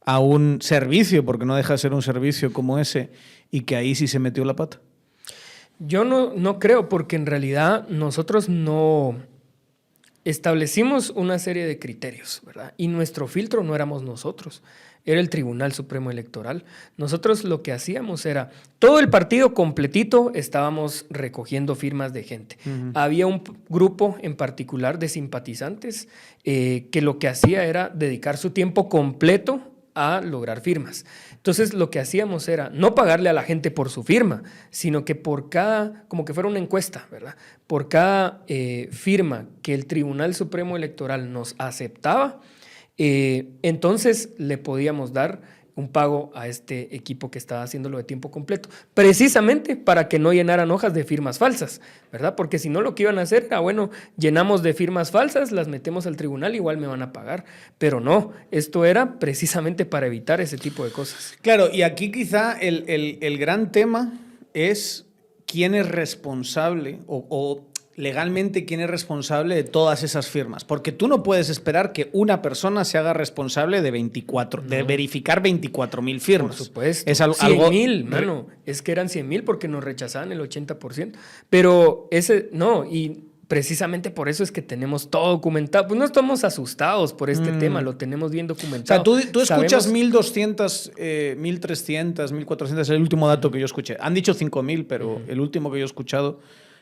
a un servicio, porque no deja de ser un servicio como ese, y que ahí sí se metió la pata? Yo no creo, porque en realidad nosotros no establecimos una serie de criterios, ¿verdad? Y nuestro filtro no éramos nosotros, era el Tribunal Supremo Electoral. Nosotros lo que hacíamos era, todo el partido completito estábamos recogiendo firmas de gente. Había un grupo en particular de simpatizantes que lo que hacía era dedicar su tiempo completo a lograr firmas. Entonces lo que hacíamos era no pagarle a la gente por su firma, sino que por cada, como que fuera una encuesta, ¿verdad? Por cada firma que el Tribunal Supremo Electoral nos aceptaba, entonces le podíamos dar un pago a este equipo que estaba haciéndolo de tiempo completo, precisamente para que no llenaran hojas de firmas falsas, ¿verdad? Porque si no, lo que iban a hacer era, bueno, llenamos de firmas falsas, las metemos al tribunal, igual me van a pagar, pero no, esto era precisamente para evitar ese tipo de cosas. Claro, y aquí quizá el gran tema es quién es responsable o legalmente quién es responsable de todas esas firmas. Porque tú no puedes esperar que una persona se haga responsable de verificar 24,000 firmas. Por supuesto. Es 100,000, mano. Es que eran 100,000 porque nos rechazaban el 80%. Pero y precisamente por eso es que tenemos todo documentado. Pues no estamos asustados por este tema, lo tenemos bien documentado. O sea, tú escuchas 1,200, 1,300, 1,400, es el último dato que yo escuché. Han dicho 5,000, pero el último que yo he escuchado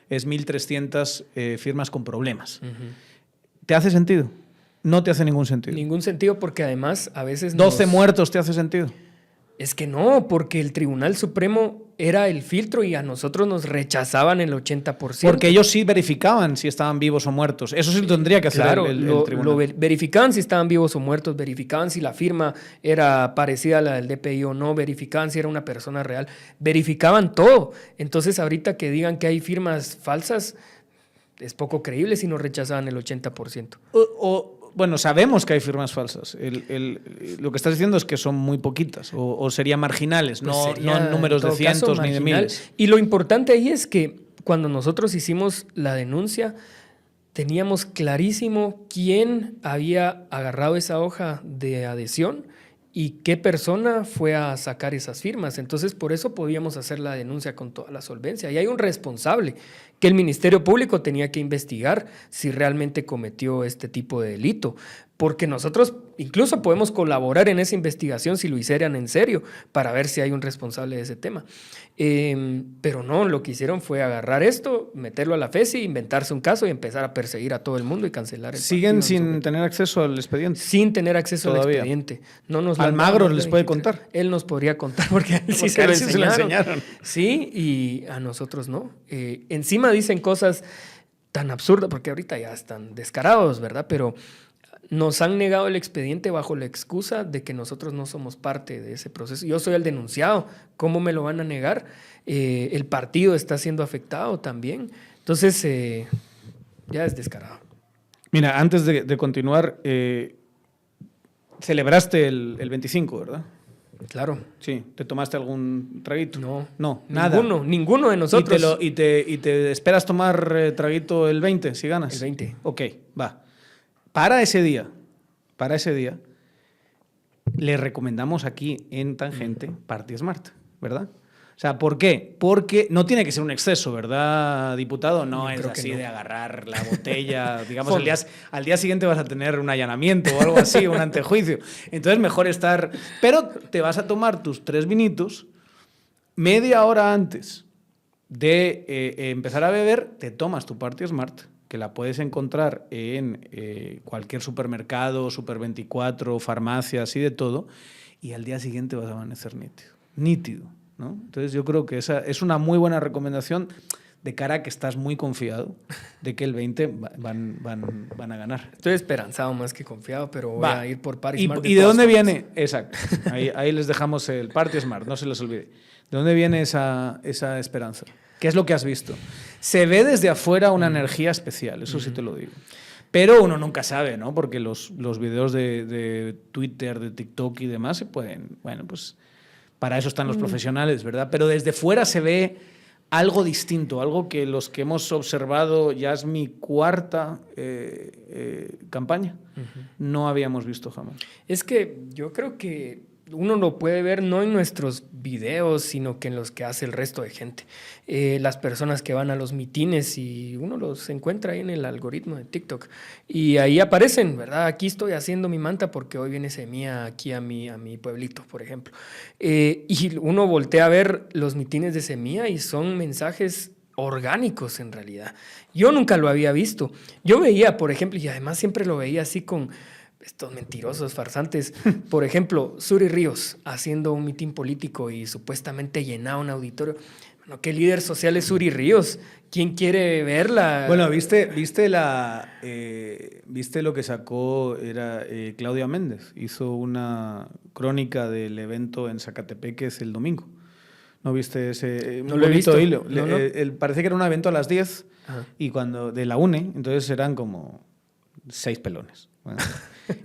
es 1,300 firmas con problemas. ¿Te hace sentido? No te hace ningún sentido. Ningún sentido, porque además a veces 12 muertos, ¿te hace sentido? Es que no, porque el Tribunal Supremo era el filtro y a nosotros nos rechazaban el 80%. Porque ellos sí verificaban si estaban vivos o muertos. Eso sí lo tendría que hacer el tribunal. Verificaban si estaban vivos o muertos, verificaban si la firma era parecida a la del DPI o no, verificaban si era una persona real, verificaban todo. Entonces ahorita que digan que hay firmas falsas, es poco creíble si nos rechazaban el 80%. Bueno, sabemos que hay firmas falsas. Lo que estás diciendo es que son muy poquitas o serían marginales, pues no números de cientos ni de miles. Y lo importante ahí es que cuando nosotros hicimos la denuncia, teníamos clarísimo quién había agarrado esa hoja de adhesión y qué persona fue a sacar esas firmas. Entonces, por eso podíamos hacer la denuncia con toda la solvencia. Y hay un responsable que el Ministerio Público tenía que investigar si realmente cometió este tipo de delito. Porque nosotros incluso podemos colaborar en esa investigación si lo hicieran en serio para ver si hay un responsable de ese tema. Pero no, lo que hicieron fue agarrar esto, meterlo a la FESI, inventarse un caso y empezar a perseguir a todo el mundo y cancelar el ¿Siguen sin tener acceso al expediente? Sin tener acceso Todavía. al expediente. No nos Almagro les puede contar. Él nos podría contar porque a él sí se lo enseñaron. Sí, y a nosotros no. Encima dicen cosas tan absurdas, porque ahorita ya están descarados, ¿verdad? Pero nos han negado el expediente bajo la excusa de que nosotros no somos parte de ese proceso. Yo soy el denunciado. ¿Cómo me lo van a negar? El partido está siendo afectado también. Entonces, ya es descarado. Mira, antes de continuar, celebraste el 25, ¿verdad? Claro. Sí. ¿Te tomaste algún traguito? No, nada. Ninguno de nosotros. ¿Y te esperas tomar traguito el 20 si ganas? El 20. Ok, va. Para ese día, le recomendamos aquí en Tangente Party Smart, ¿verdad? O sea, ¿por qué? Porque no tiene que ser un exceso, ¿verdad, diputado? No es así de agarrar la botella, digamos, al día siguiente vas a tener un allanamiento o algo así, un antejuicio. Entonces, mejor estar... Pero te vas a tomar tus 3 vinitos, media hora antes de empezar a beber, te tomas tu Party Smart, que la puedes encontrar en cualquier supermercado, Super 24, farmacias y de todo, y al día siguiente vas a amanecer nítido, ¿no? Entonces yo creo que esa es una muy buena recomendación de cara a que estás muy confiado de que el 20 van a ganar. Estoy esperanzado más que confiado, pero voy a ir por Party Smart. ¿Y de dónde viene? Exacto. Ahí les dejamos el Party Smart, no se les olvide. ¿De dónde viene esa esperanza? ¿Qué es lo que has visto? Se ve desde afuera una energía especial, eso sí te lo digo. Pero uno nunca sabe, ¿no? Porque los videos de Twitter, de TikTok y demás se pueden... Bueno, pues para eso están los profesionales, ¿verdad? Pero desde fuera se ve algo distinto, algo que los que hemos observado, ya es mi 4ª campaña, no habíamos visto jamás. Es que yo creo que uno lo puede ver no en nuestros videos, sino que en los que hace el resto de gente. Las personas que van a los mitines y uno los encuentra ahí en el algoritmo de TikTok. Y ahí aparecen, ¿verdad? Aquí estoy haciendo mi manta porque hoy viene semilla aquí a mi pueblito, por ejemplo. Y uno voltea a ver los mitines de semilla y son mensajes orgánicos en realidad. Yo nunca lo había visto. Yo veía, por ejemplo, y además siempre lo veía así con... estos mentirosos, farsantes. Por ejemplo, Suri Ríos haciendo un mitin político y supuestamente llenaba un auditorio. Bueno, ¿qué líder social es Suri Ríos? ¿Quién quiere verla? Bueno, ¿viste lo que sacó? Era Claudia Méndez. Hizo una crónica del evento en Zacatepeques el domingo. ¿No viste ese no lo he visto. hilo? No. Parece que era un evento a las 10 Ajá. y cuando de la UNE, entonces eran como 6 pelones. Bueno,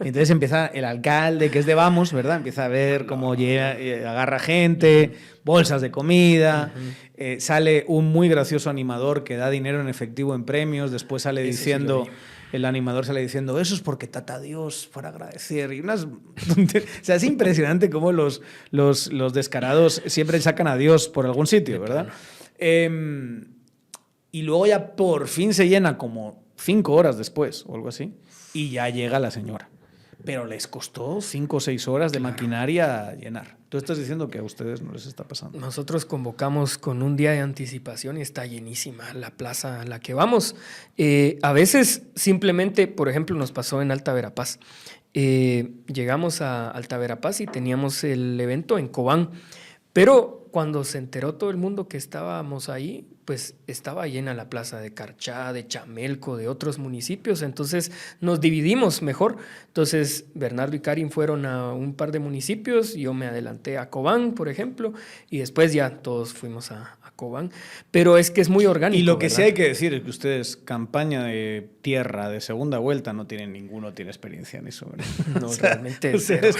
entonces empieza el alcalde, que es de Vamos, ¿verdad? Empieza a ver cómo agarra gente, bolsas de comida, sale un muy gracioso animador que da dinero en efectivo en premios, después sale diciendo, el animador sale diciendo, eso es porque Tata Dios para agradecer. Y unas... o sea, es impresionante cómo los descarados siempre sacan a Dios por algún sitio, ¿verdad? Y luego ya por fin se llena como 5 horas después o algo así. Y ya llega la señora. Pero les costó 5 o 6 horas de maquinaria llenar. Tú estás diciendo que a ustedes no les está pasando. Nosotros convocamos con un día de anticipación y está llenísima la plaza a la que vamos. A veces simplemente, por ejemplo, nos pasó en Alta Verapaz. Llegamos a Alta Verapaz y teníamos el evento en Cobán. Pero cuando se enteró todo el mundo que estábamos ahí, pues estaba llena la plaza de Carchá, de Chamelco, de otros municipios. Entonces nos dividimos mejor. Entonces Bernardo y Karin fueron a un par de municipios, yo me adelanté a Cobán, por ejemplo, y después ya todos fuimos a Cobán. Pero es que es muy orgánico. Y lo que ¿verdad? sí hay que decir es que ustedes, campaña de tierra de segunda vuelta, no tienen experiencia en eso, ¿verdad? No, o sea, realmente ustedes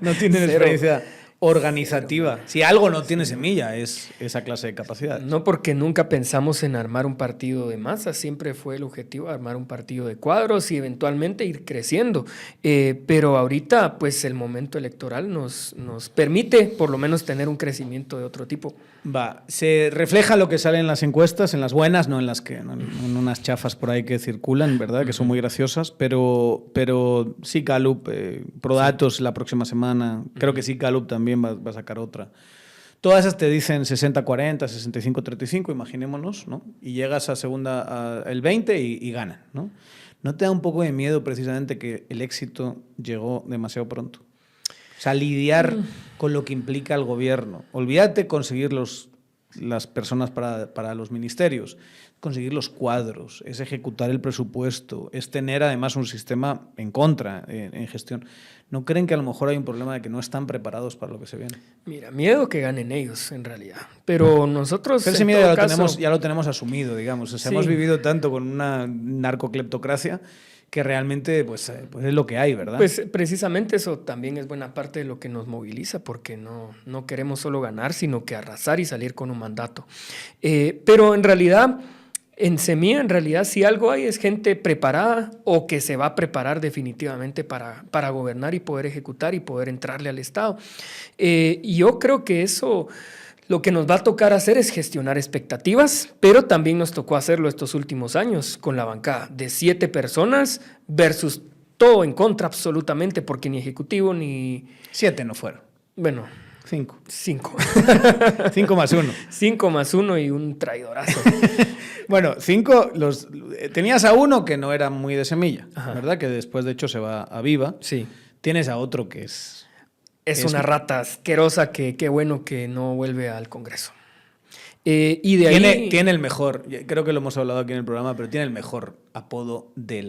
no tienen experiencia organizativa. Si algo no tiene Semilla es esa clase de capacidad. No, porque nunca pensamos en armar un partido de masa, siempre fue el objetivo armar un partido de cuadros y eventualmente ir creciendo. Pero ahorita, pues el momento electoral nos permite por lo menos tener un crecimiento de otro tipo. Se refleja lo que sale en las encuestas, en las buenas, no en las que, en unas chafas por ahí que circulan, ¿verdad? Que son muy graciosas, pero sí Gallup, Prodatos la próxima semana, creo que sí Gallup también va a sacar otra. Todas esas te dicen 60-40, 65-35, imaginémonos, ¿no? Y llegas a segunda, el 20 y ganan, ¿no? ¿No te da un poco de miedo precisamente que el éxito llegó demasiado pronto? O sea, lidiar con lo que implica el gobierno. Olvídate conseguir las personas para los ministerios, conseguir los cuadros, es ejecutar el presupuesto, es tener además un sistema en contra en gestión. ¿No creen que a lo mejor hay un problema de que no están preparados para lo que se viene? Mira, miedo que ganen ellos en realidad, pero nosotros Pero ese miedo ya lo tenemos asumido, digamos. O sea, sí. Hemos vivido tanto con una narcocleptocracia que realmente pues es lo que hay, ¿verdad? Pues precisamente eso también es buena parte de lo que nos moviliza, porque no queremos solo ganar, sino que arrasar y salir con un mandato. Pero en realidad, en Semilla, en realidad, si algo hay es gente preparada o que se va a preparar definitivamente para gobernar y poder ejecutar y poder entrarle al Estado. Y yo creo que eso... Lo que nos va a tocar hacer es gestionar expectativas, pero también nos tocó hacerlo estos últimos años con la bancada de 7 personas versus todo en contra absolutamente, porque ni ejecutivo ni... 7 no fueron. Bueno, 5. 5. 5 más 1. 5 más 1 y un traidorazo. Bueno, 5, tenías a uno que no era muy de Semilla, Ajá. ¿verdad? Que después de hecho se va a Viva. Sí. Tienes a otro que Es una rata asquerosa que qué bueno que no vuelve al Congreso. Y de ahí... Tiene el mejor, creo que lo hemos hablado aquí en el programa, pero tiene el mejor apodo de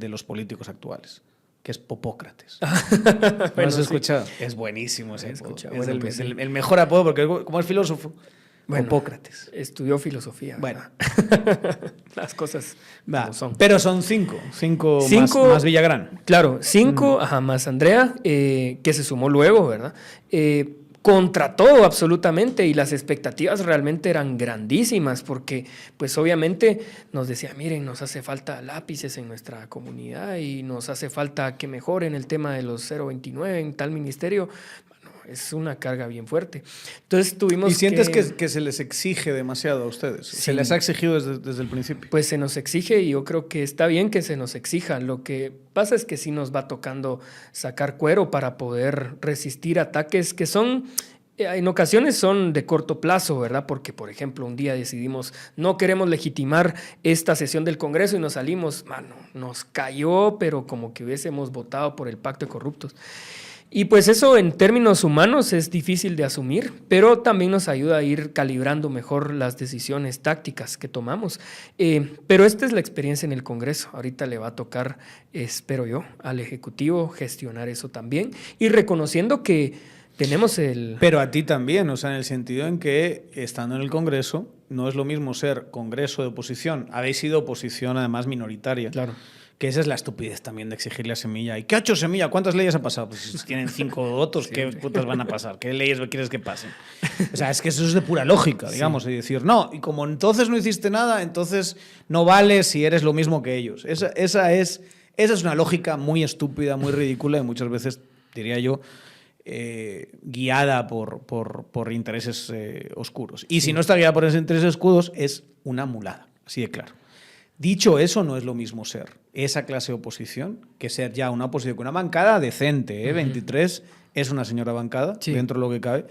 los políticos actuales, que es Popócrates. Bueno, ¿Lo has sí. escuchado? Es buenísimo ese apodo. Bueno, Es pues sí. el mejor apodo, porque como es filósofo, Bueno, Popócrates. Estudió filosofía. Bueno. Las cosas Va, como son. pero son 5. 5 más Villagrán. Claro, 5, más Andrea, que se sumó luego, ¿verdad? Contra todo absolutamente, y las expectativas realmente eran grandísimas, porque pues obviamente nos decía, miren, nos hace falta lápices en nuestra comunidad y nos hace falta que mejoren el tema de los 029 en tal ministerio. Es una carga bien fuerte. Entonces tuvimos ¿Y sientes que se les exige demasiado a ustedes? Sí. ¿Se les ha exigido desde el principio? Pues se nos exige y yo creo que está bien que se nos exija. Lo que pasa es que sí nos va tocando sacar cuero para poder resistir ataques que son... En ocasiones son de corto plazo, ¿verdad? Porque, por ejemplo, un día decidimos no queremos legitimar esta sesión del Congreso y nos salimos, mano, nos cayó, pero como que hubiésemos votado por el pacto de corruptos. Y pues eso en términos humanos es difícil de asumir, pero también nos ayuda a ir calibrando mejor las decisiones tácticas que tomamos. Pero esta es la experiencia en el Congreso. Ahorita le va a tocar, espero yo, al Ejecutivo gestionar eso también y reconociendo que tenemos el... Pero a ti también, o sea, en el sentido en que estando en el Congreso no es lo mismo ser Congreso de oposición. Habéis sido oposición además minoritaria. Claro. Que esa es la estupidez también de exigirle a Semilla. ¿Y qué ha hecho Semilla? ¿Cuántas leyes ha pasado? Pues si tienen 5 votos, ¿qué putas van a pasar? ¿Qué leyes quieres que pasen? O sea, es que eso es de pura lógica, digamos, sí. Y decir, no, y como entonces no hiciste nada, entonces no vales si eres lo mismo que ellos. Esa es una lógica muy estúpida, muy ridícula y muchas veces, diría yo, guiada por intereses oscuros. Y si no está guiada por esos intereses oscuros, es una mulada, así de claro. Dicho eso, no es lo mismo ser esa clase de oposición que ser ya una oposición con una bancada decente. 23 es una señora bancada, sí, dentro de lo que cabe,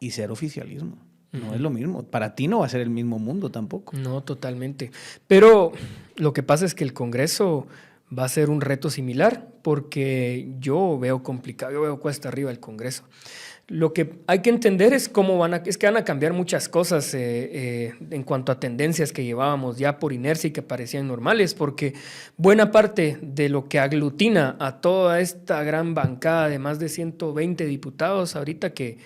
y ser oficialismo. No es lo mismo. Para ti no va a ser el mismo mundo tampoco. No, totalmente. Pero lo que pasa es que el Congreso va a ser un reto similar porque yo veo complicado, yo veo cuesta arriba el Congreso. Lo que hay que entender es es que van a cambiar muchas cosas en cuanto a tendencias que llevábamos ya por inercia y que parecían normales, porque buena parte de lo que aglutina a toda esta gran bancada de más de 120 diputados ahorita, que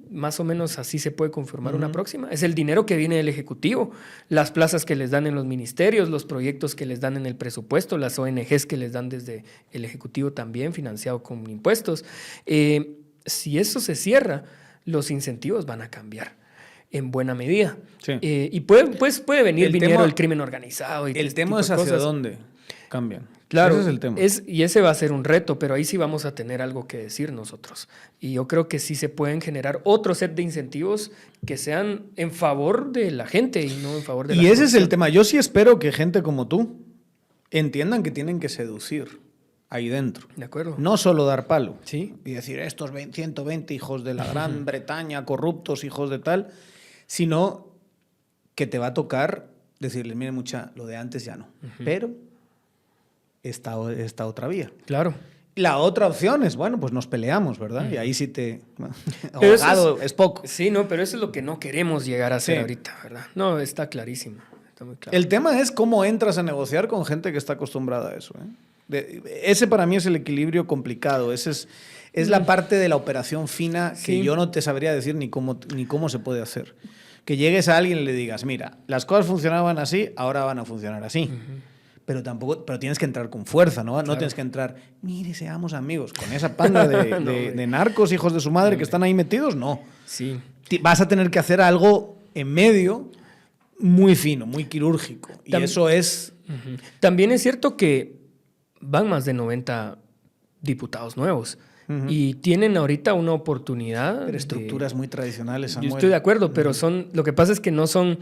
más o menos así se puede conformar una próxima, es el dinero que viene del Ejecutivo, las plazas que les dan en los ministerios, los proyectos que les dan en el presupuesto, las ONGs que les dan desde el Ejecutivo también, financiado con impuestos. si eso se cierra, los incentivos van a cambiar en buena medida. Sí. Y puede venir dinero del crimen organizado. Y el tema es hacia dónde cambian. Claro, ese es el tema. Y ese va a ser un reto, pero ahí sí vamos a tener algo que decir nosotros. Y yo creo que sí se pueden generar otro set de incentivos que sean en favor de la gente y no en favor de la Y ese es corrupción. el tema. Yo sí espero que gente como tú entiendan que tienen que seducir ahí dentro. De acuerdo. No solo dar palo. Sí. Y decir, estos 120 hijos de la Gran Bretaña, corruptos, hijos de tal, sino que te va a tocar decirles, miren, mucha, lo de antes ya no. Pero esta otra vía. Claro. La otra opción es, bueno, pues nos peleamos, ¿verdad? Y ahí sí te... Pero eso ahogado es poco. Sí, no, pero eso es lo que no queremos llegar a hacer Sí. ahorita, ¿verdad? No, está clarísimo. Está muy claro. El tema es cómo entras a negociar con gente que está acostumbrada a eso. Ese para mí es el equilibrio complicado. Ese es la parte de la operación fina que Sí. yo no te sabría decir ni cómo se puede hacer. Que llegues a alguien y le digas, mira, las cosas funcionaban así, ahora van a funcionar así. Pero tienes que entrar con fuerza, ¿no? Claro. No tienes que entrar, mire, seamos amigos. Con esa panda de narcos, hijos de su madre, que están ahí metidos, no. Sí. Vas a tener que hacer algo en medio muy fino, muy quirúrgico. Y eso es... También es cierto que van más de 90 diputados nuevos y tienen ahorita una oportunidad. Pero estructuras muy tradicionales, Yo Samuel. estoy de acuerdo, pero lo que pasa es que no son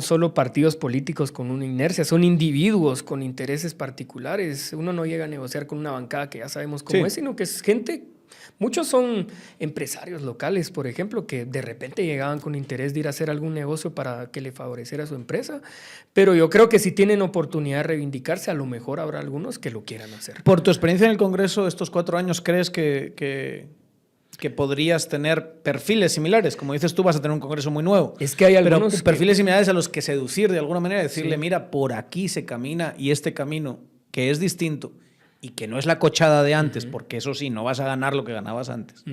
solo partidos políticos con una inercia, son individuos con intereses particulares. Uno no llega a negociar con una bancada que ya sabemos cómo Sí. es, sino que es gente. Muchos son empresarios locales, por ejemplo, que de repente llegaban con interés de ir a hacer algún negocio para que le favoreciera a su empresa. Pero yo creo que si tienen oportunidad de reivindicarse, a lo mejor habrá algunos que lo quieran hacer. Por tu experiencia en el Congreso, estos 4 años, ¿crees que podrías tener perfiles similares? Como dices tú, vas a tener un Congreso muy nuevo. Es que hay algunos pero perfiles similares a los que seducir de alguna manera, decirle, Sí. mira, por aquí se camina y este camino, que es distinto y que no es la cochada de antes, porque eso sí, no vas a ganar lo que ganabas antes,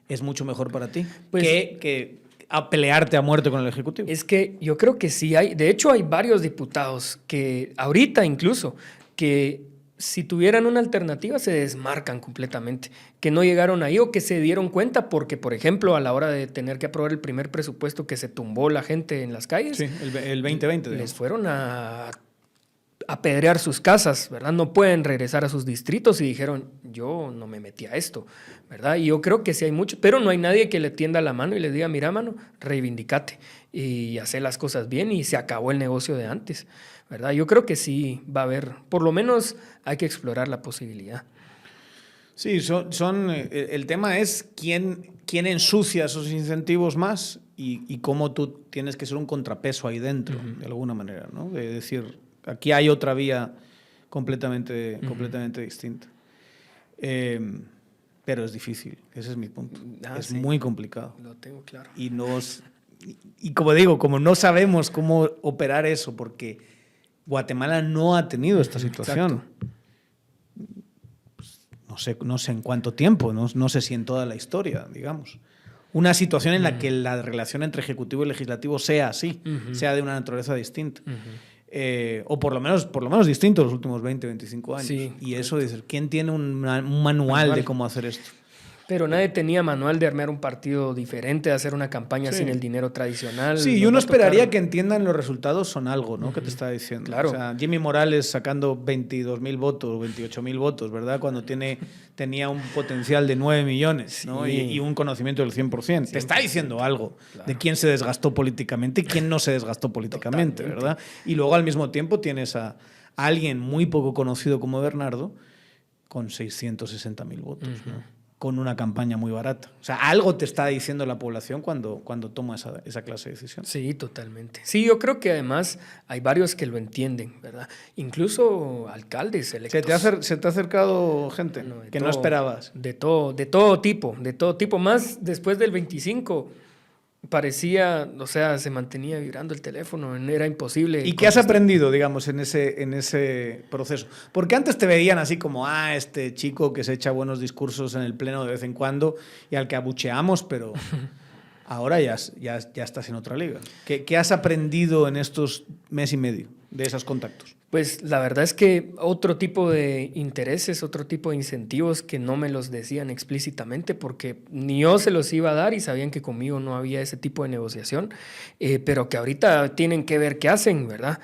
es mucho mejor para ti Pues- que a pelearte a muerte con el Ejecutivo. Es que yo creo que sí hay. De hecho, hay varios diputados que ahorita incluso que si tuvieran una alternativa se desmarcan completamente, que no llegaron ahí o que se dieron cuenta porque, por ejemplo, a la hora de tener que aprobar el primer presupuesto que se tumbó la gente en las calles, Sí, el 2020. les digamos. fueron a apedrear sus casas, ¿verdad? No pueden regresar a sus distritos y dijeron, yo no me metí a esto, ¿verdad? Y yo creo que sí hay mucho, pero no hay nadie que le tienda la mano y le diga, mira, mano, reivindicate y hacer las cosas bien y se acabó el negocio de antes, ¿verdad? Yo creo que sí va a haber, por lo menos hay que explorar la posibilidad. Sí, el tema es quién ensucia esos incentivos más y cómo tú tienes que ser un contrapeso ahí dentro, de alguna manera, ¿no? De decir, aquí hay otra vía completamente distinta. Pero es difícil, ese es mi punto. Es Sí. muy complicado. Lo tengo claro. Y como digo, como no sabemos cómo operar eso, porque Guatemala no ha tenido esta situación. No sé en cuánto tiempo, no sé si en toda la historia, digamos. Una situación en la que la relación entre ejecutivo y legislativo sea así, sea de una naturaleza distinta. O por lo menos distinto los últimos 20, 25 años. Sí, y eso de quién tiene un manual de cómo hacer esto. Pero nadie tenía manual de armar un partido diferente, de hacer una campaña sin el dinero tradicional. Sí, y uno esperaría que entiendan los resultados son algo, ¿no? Que te está diciendo. Claro. O sea, Jimmy Morales sacando 22.000 votos, 28.000 votos, ¿verdad? Cuando tenía un potencial de 9 millones, ¿no? Sí. Y un conocimiento del 100%. Te está diciendo algo de quién se desgastó políticamente y quién no se desgastó políticamente, Totalmente. ¿verdad? Y luego al mismo tiempo tienes a alguien muy poco conocido como Bernardo con 660.000 votos, ¿no? Con una campaña muy barata. O sea, algo te está diciendo la población cuando toma esa clase de decisión. Sí, totalmente. Sí, yo creo que además hay varios que lo entienden, ¿verdad? Incluso alcaldes electos. ¿Se te ha acercado gente que no esperabas? De todo tipo. Más después del 25 parecía, o sea, se mantenía vibrando el teléfono, era imposible. ¿Y qué has aprendido, digamos, en ese proceso? Porque antes te veían así como, este chico que se echa buenos discursos en el pleno de vez en cuando y al que abucheamos, pero ahora ya estás en otra liga. ¿Qué has aprendido en estos mes y medio de esos contactos? Pues la verdad es que otro tipo de intereses, otro tipo de incentivos que no me los decían explícitamente porque ni yo se los iba a dar y sabían que conmigo no había ese tipo de negociación, pero que ahorita tienen que ver qué hacen, ¿verdad?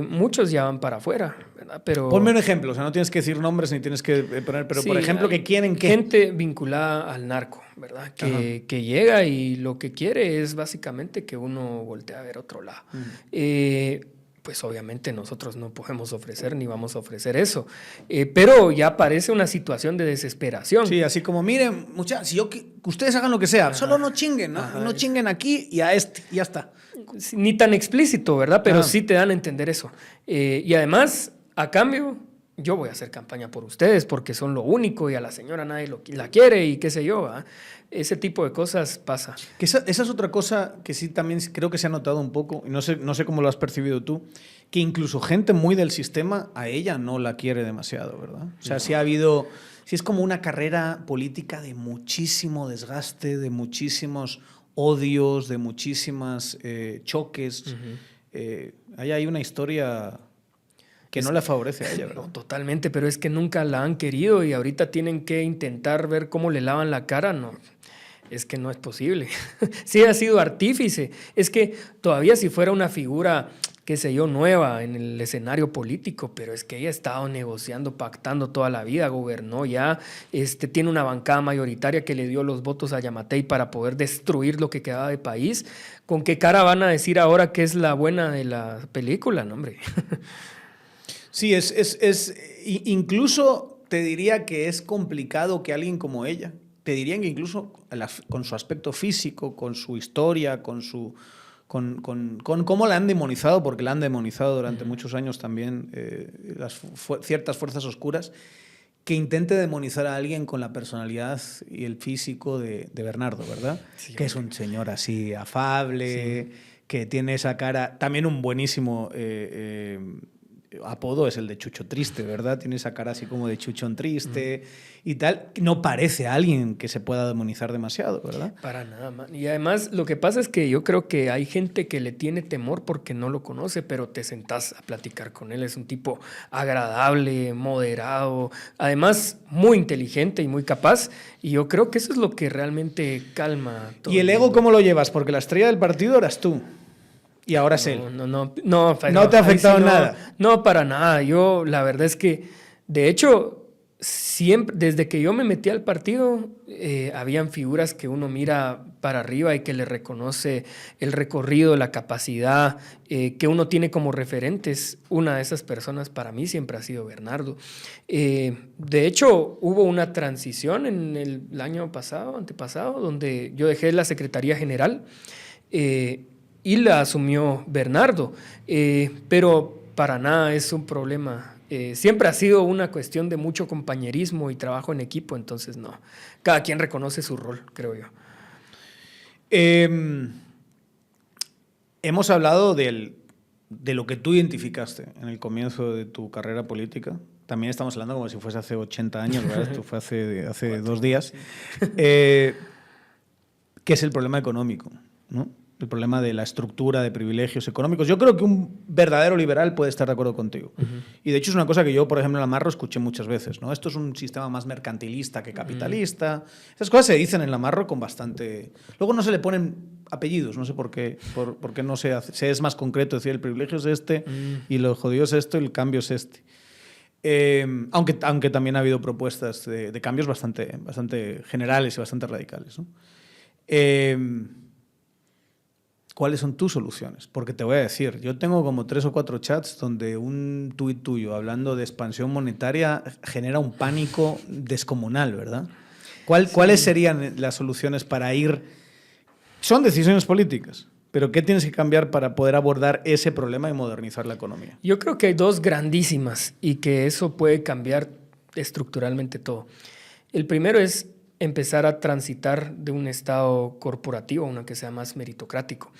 Muchos ya van para afuera, ¿verdad? Pero ponme un ejemplo, o sea, no tienes que decir nombres ni tienes que poner, pero sí, por ejemplo, ¿que quieren qué? gente vinculada al narco, ¿verdad? Que llega y lo que quiere es básicamente que uno voltee a ver otro lado. Pues obviamente nosotros no podemos ofrecer ni vamos a ofrecer eso, pero ya parece una situación de desesperación. Sí, así como, miren, muchachos, si ustedes hagan lo que sea, solo no chinguen, ¿no? No chinguen aquí y a este, y ya está. Ni tan explícito, ¿verdad? Pero sí te dan a entender eso. Y además, a cambio, yo voy a hacer campaña por ustedes porque son lo único y a la señora nadie la quiere y qué sé yo, ¿verdad? Ese tipo de cosas pasa. Que esa es otra cosa que sí también creo que se ha notado un poco, y no sé cómo lo has percibido tú, que incluso gente muy del sistema a ella no la quiere demasiado, ¿verdad? O sea, sí es como una carrera política de muchísimo desgaste, de muchísimos odios, de muchísimas choques. Ahí hay una historia que no la favorece a ella, ¿verdad? No, totalmente, pero es que nunca la han querido y ahorita tienen que intentar ver cómo le lavan la cara, no. Es que no es posible. Sí ha sido artífice. Es que todavía si fuera una figura, qué sé yo, nueva en el escenario político, pero es que ella ha estado negociando, pactando toda la vida, gobernó ya, tiene una bancada mayoritaria que le dio los votos a Yamatei para poder destruir lo que quedaba de país. ¿Con qué cara van a decir ahora que es la buena de la película? No, hombre. Sí, incluso te diría que es complicado que alguien como ella, te dirían que incluso con su aspecto físico, con su historia, con cómo la han demonizado, porque la han demonizado durante muchos años también ciertas fuerzas oscuras, que intente demonizar a alguien con la personalidad y el físico de Bernardo, ¿verdad? Sí, que es un señor así afable, sí, que tiene esa cara, también un buenísimo apodo es el de Chucho Triste, ¿verdad? Tiene esa cara así como de Chuchón Triste y tal. No parece alguien que se pueda demonizar demasiado, ¿verdad? Para nada, man. Y además lo que pasa es que yo creo que hay gente que le tiene temor porque no lo conoce, pero te sentás a platicar con él. Es un tipo agradable, moderado, además muy inteligente y muy capaz. Y yo creo que eso es lo que realmente calma todo. ¿Y el ego cómo lo llevas? Porque la estrella del partido eras tú. Y ahora es él. No te ha afectado nada. No, para nada. Yo, la verdad es que, de hecho, siempre, desde que yo me metí al partido, habían figuras que uno mira para arriba y que le reconoce el recorrido, la capacidad que uno tiene como referentes. Una de esas personas para mí siempre ha sido Bernardo. De hecho, hubo una transición en el año pasado, antepasado, donde yo dejé la Secretaría General y la asumió Bernardo, pero para nada es un problema. Siempre ha sido una cuestión de mucho compañerismo y trabajo en equipo, entonces no. Cada quien reconoce su rol, creo yo. Hemos hablado de lo que tú identificaste en el comienzo de tu carrera política. También estamos hablando como si fuese hace 80 años, ¿verdad? Esto fue hace 2 días. Sí. Que es el problema económico, ¿no? El problema de la estructura de privilegios económicos. Yo creo que un verdadero liberal puede estar de acuerdo contigo. Y de hecho es una cosa que yo, por ejemplo, en la Marro escuché muchas veces, ¿no? Esto es un sistema más mercantilista que capitalista. Esas cosas se dicen en la Marro con bastante... Luego no se le ponen apellidos, no sé por qué no se hace. Se es más concreto, decir, el privilegio es este y lo jodido es esto y el cambio es este. Aunque también ha habido propuestas de cambios bastante generales y bastante radicales, ¿no? ¿Cuáles son tus soluciones? Porque te voy a decir, yo tengo como 3 o 4 chats donde un tuit tuyo hablando de expansión monetaria genera un pánico descomunal, ¿verdad? ¿Cuáles serían las soluciones para ir? Son decisiones políticas, pero ¿qué tienes que cambiar para poder abordar ese problema y modernizar la economía? Yo creo que hay 2 grandísimas y que eso puede cambiar estructuralmente todo. El primero es empezar a transitar de un estado corporativo a uno que sea más meritocrático.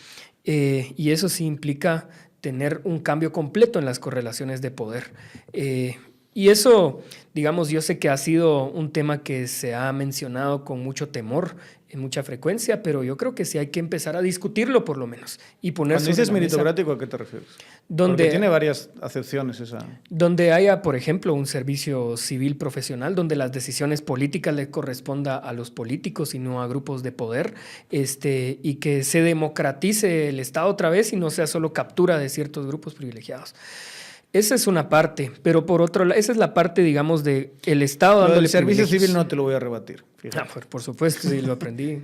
Y eso sí implica tener un cambio completo en las correlaciones de poder. Y eso, digamos, yo sé que ha sido un tema que se ha mencionado con mucho temor mucha frecuencia, pero yo creo que sí hay que empezar a discutirlo por lo menos y poner Cuando dices meritocrático, ¿a qué te refieres? Donde Porque tiene varias acepciones esa. Donde haya, por ejemplo, un servicio civil profesional, donde las decisiones políticas le corresponda a los políticos y no a grupos de poder, y que se democratice el Estado otra vez y no sea solo captura de ciertos grupos privilegiados. Esa es una parte, pero por otro lado, esa es la parte, digamos, del Estado dándole el servicio privilegios. civil no te lo voy a rebatir. Por supuesto, sí, lo aprendí.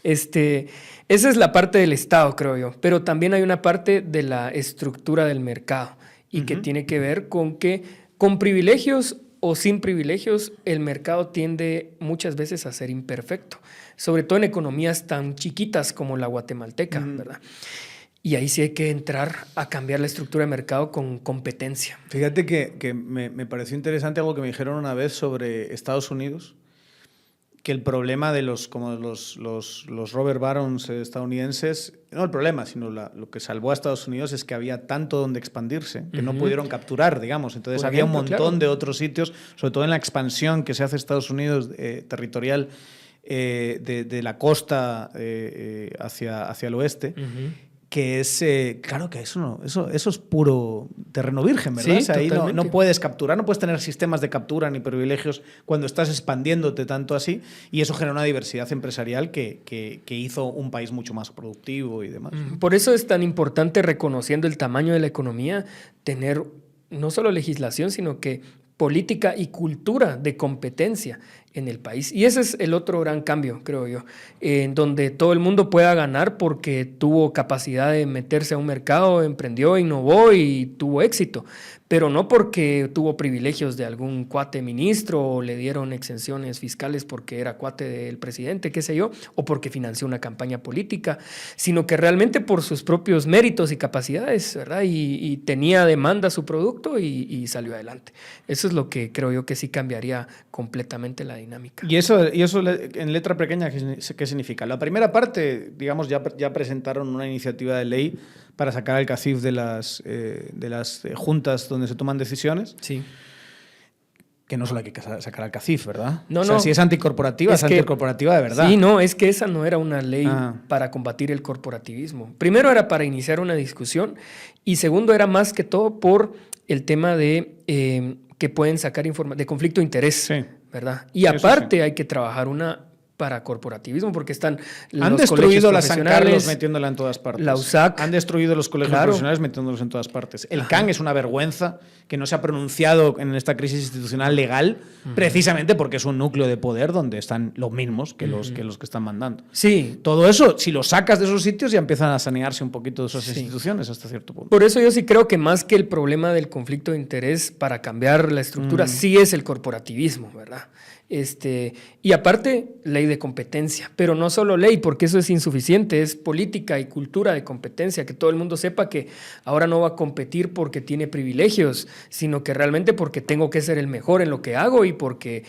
Esa es la parte del Estado, creo yo. Pero también hay una parte de la estructura del mercado y que tiene que ver con que con privilegios o sin privilegios, el mercado tiende muchas veces a ser imperfecto, sobre todo en economías tan chiquitas como la guatemalteca, ¿verdad? Y ahí sí hay que entrar a cambiar la estructura de mercado con competencia. Fíjate que me pareció interesante algo que me dijeron una vez sobre Estados Unidos, que el problema de los robber barons estadounidenses, no el problema, sino lo que salvó a Estados Unidos es que había tanto donde expandirse que no pudieron capturar, digamos. Entonces Por había ejemplo, un montón de otros sitios, sobre todo en la expansión que se hace Estados Unidos territorial de la costa hacia el oeste. Que es, claro que eso es puro terreno virgen, ¿verdad? Sí, o sea, ahí totalmente. no puedes capturar, no puedes tener sistemas de captura ni privilegios cuando estás expandiéndote tanto así, y eso genera una diversidad empresarial que hizo un país mucho más productivo y demás. Por eso es tan importante, reconociendo el tamaño de la economía, tener no solo legislación, sino que política y cultura de competencia en el país. Y ese es el otro gran cambio, creo yo, en donde todo el mundo pueda ganar porque tuvo capacidad de meterse a un mercado, emprendió, innovó y tuvo éxito, pero no porque tuvo privilegios de algún cuate ministro o le dieron exenciones fiscales porque era cuate del presidente, qué sé yo, o porque financió una campaña política, sino que realmente por sus propios méritos y capacidades, ¿verdad? Y tenía demanda su producto y salió adelante. Eso es lo que creo yo que sí cambiaría completamente la dinámica. ¿Y eso en letra pequeña qué significa? La primera parte, digamos, ya presentaron una iniciativa de ley para sacar al CACIF de las juntas donde se toman decisiones. Sí. Que no solo hay que sacar al CACIF, ¿verdad? No, o sea, no. si es anticorporativa, es anticorporativa de verdad. Sí, no, es que esa no era una ley para combatir el corporativismo. Primero era para iniciar una discusión y segundo era más que todo por el tema de que pueden sacar de conflicto de interés, sí. ¿verdad? Y aparte hay que trabajar una para corporativismo porque están Han destruido la San Carlos metiéndola en todas partes. La USAC. Han destruido los colegios profesionales metiéndolos en todas partes. El CAN es una vergüenza que no se ha pronunciado en esta crisis institucional legal precisamente porque es un núcleo de poder donde están los mismos que los que están mandando. Sí. Todo eso, si lo sacas de esos sitios, ya empiezan a sanearse un poquito de esas instituciones hasta cierto punto. Por eso yo sí creo que más que el problema del conflicto de interés para cambiar la estructura, sí es el corporativismo, ¿verdad? Y aparte, ley de competencia, pero no solo ley, porque eso es insuficiente, es política y cultura de competencia, que todo el mundo sepa que ahora no va a competir porque tiene privilegios, sino que realmente porque tengo que ser el mejor en lo que hago y porque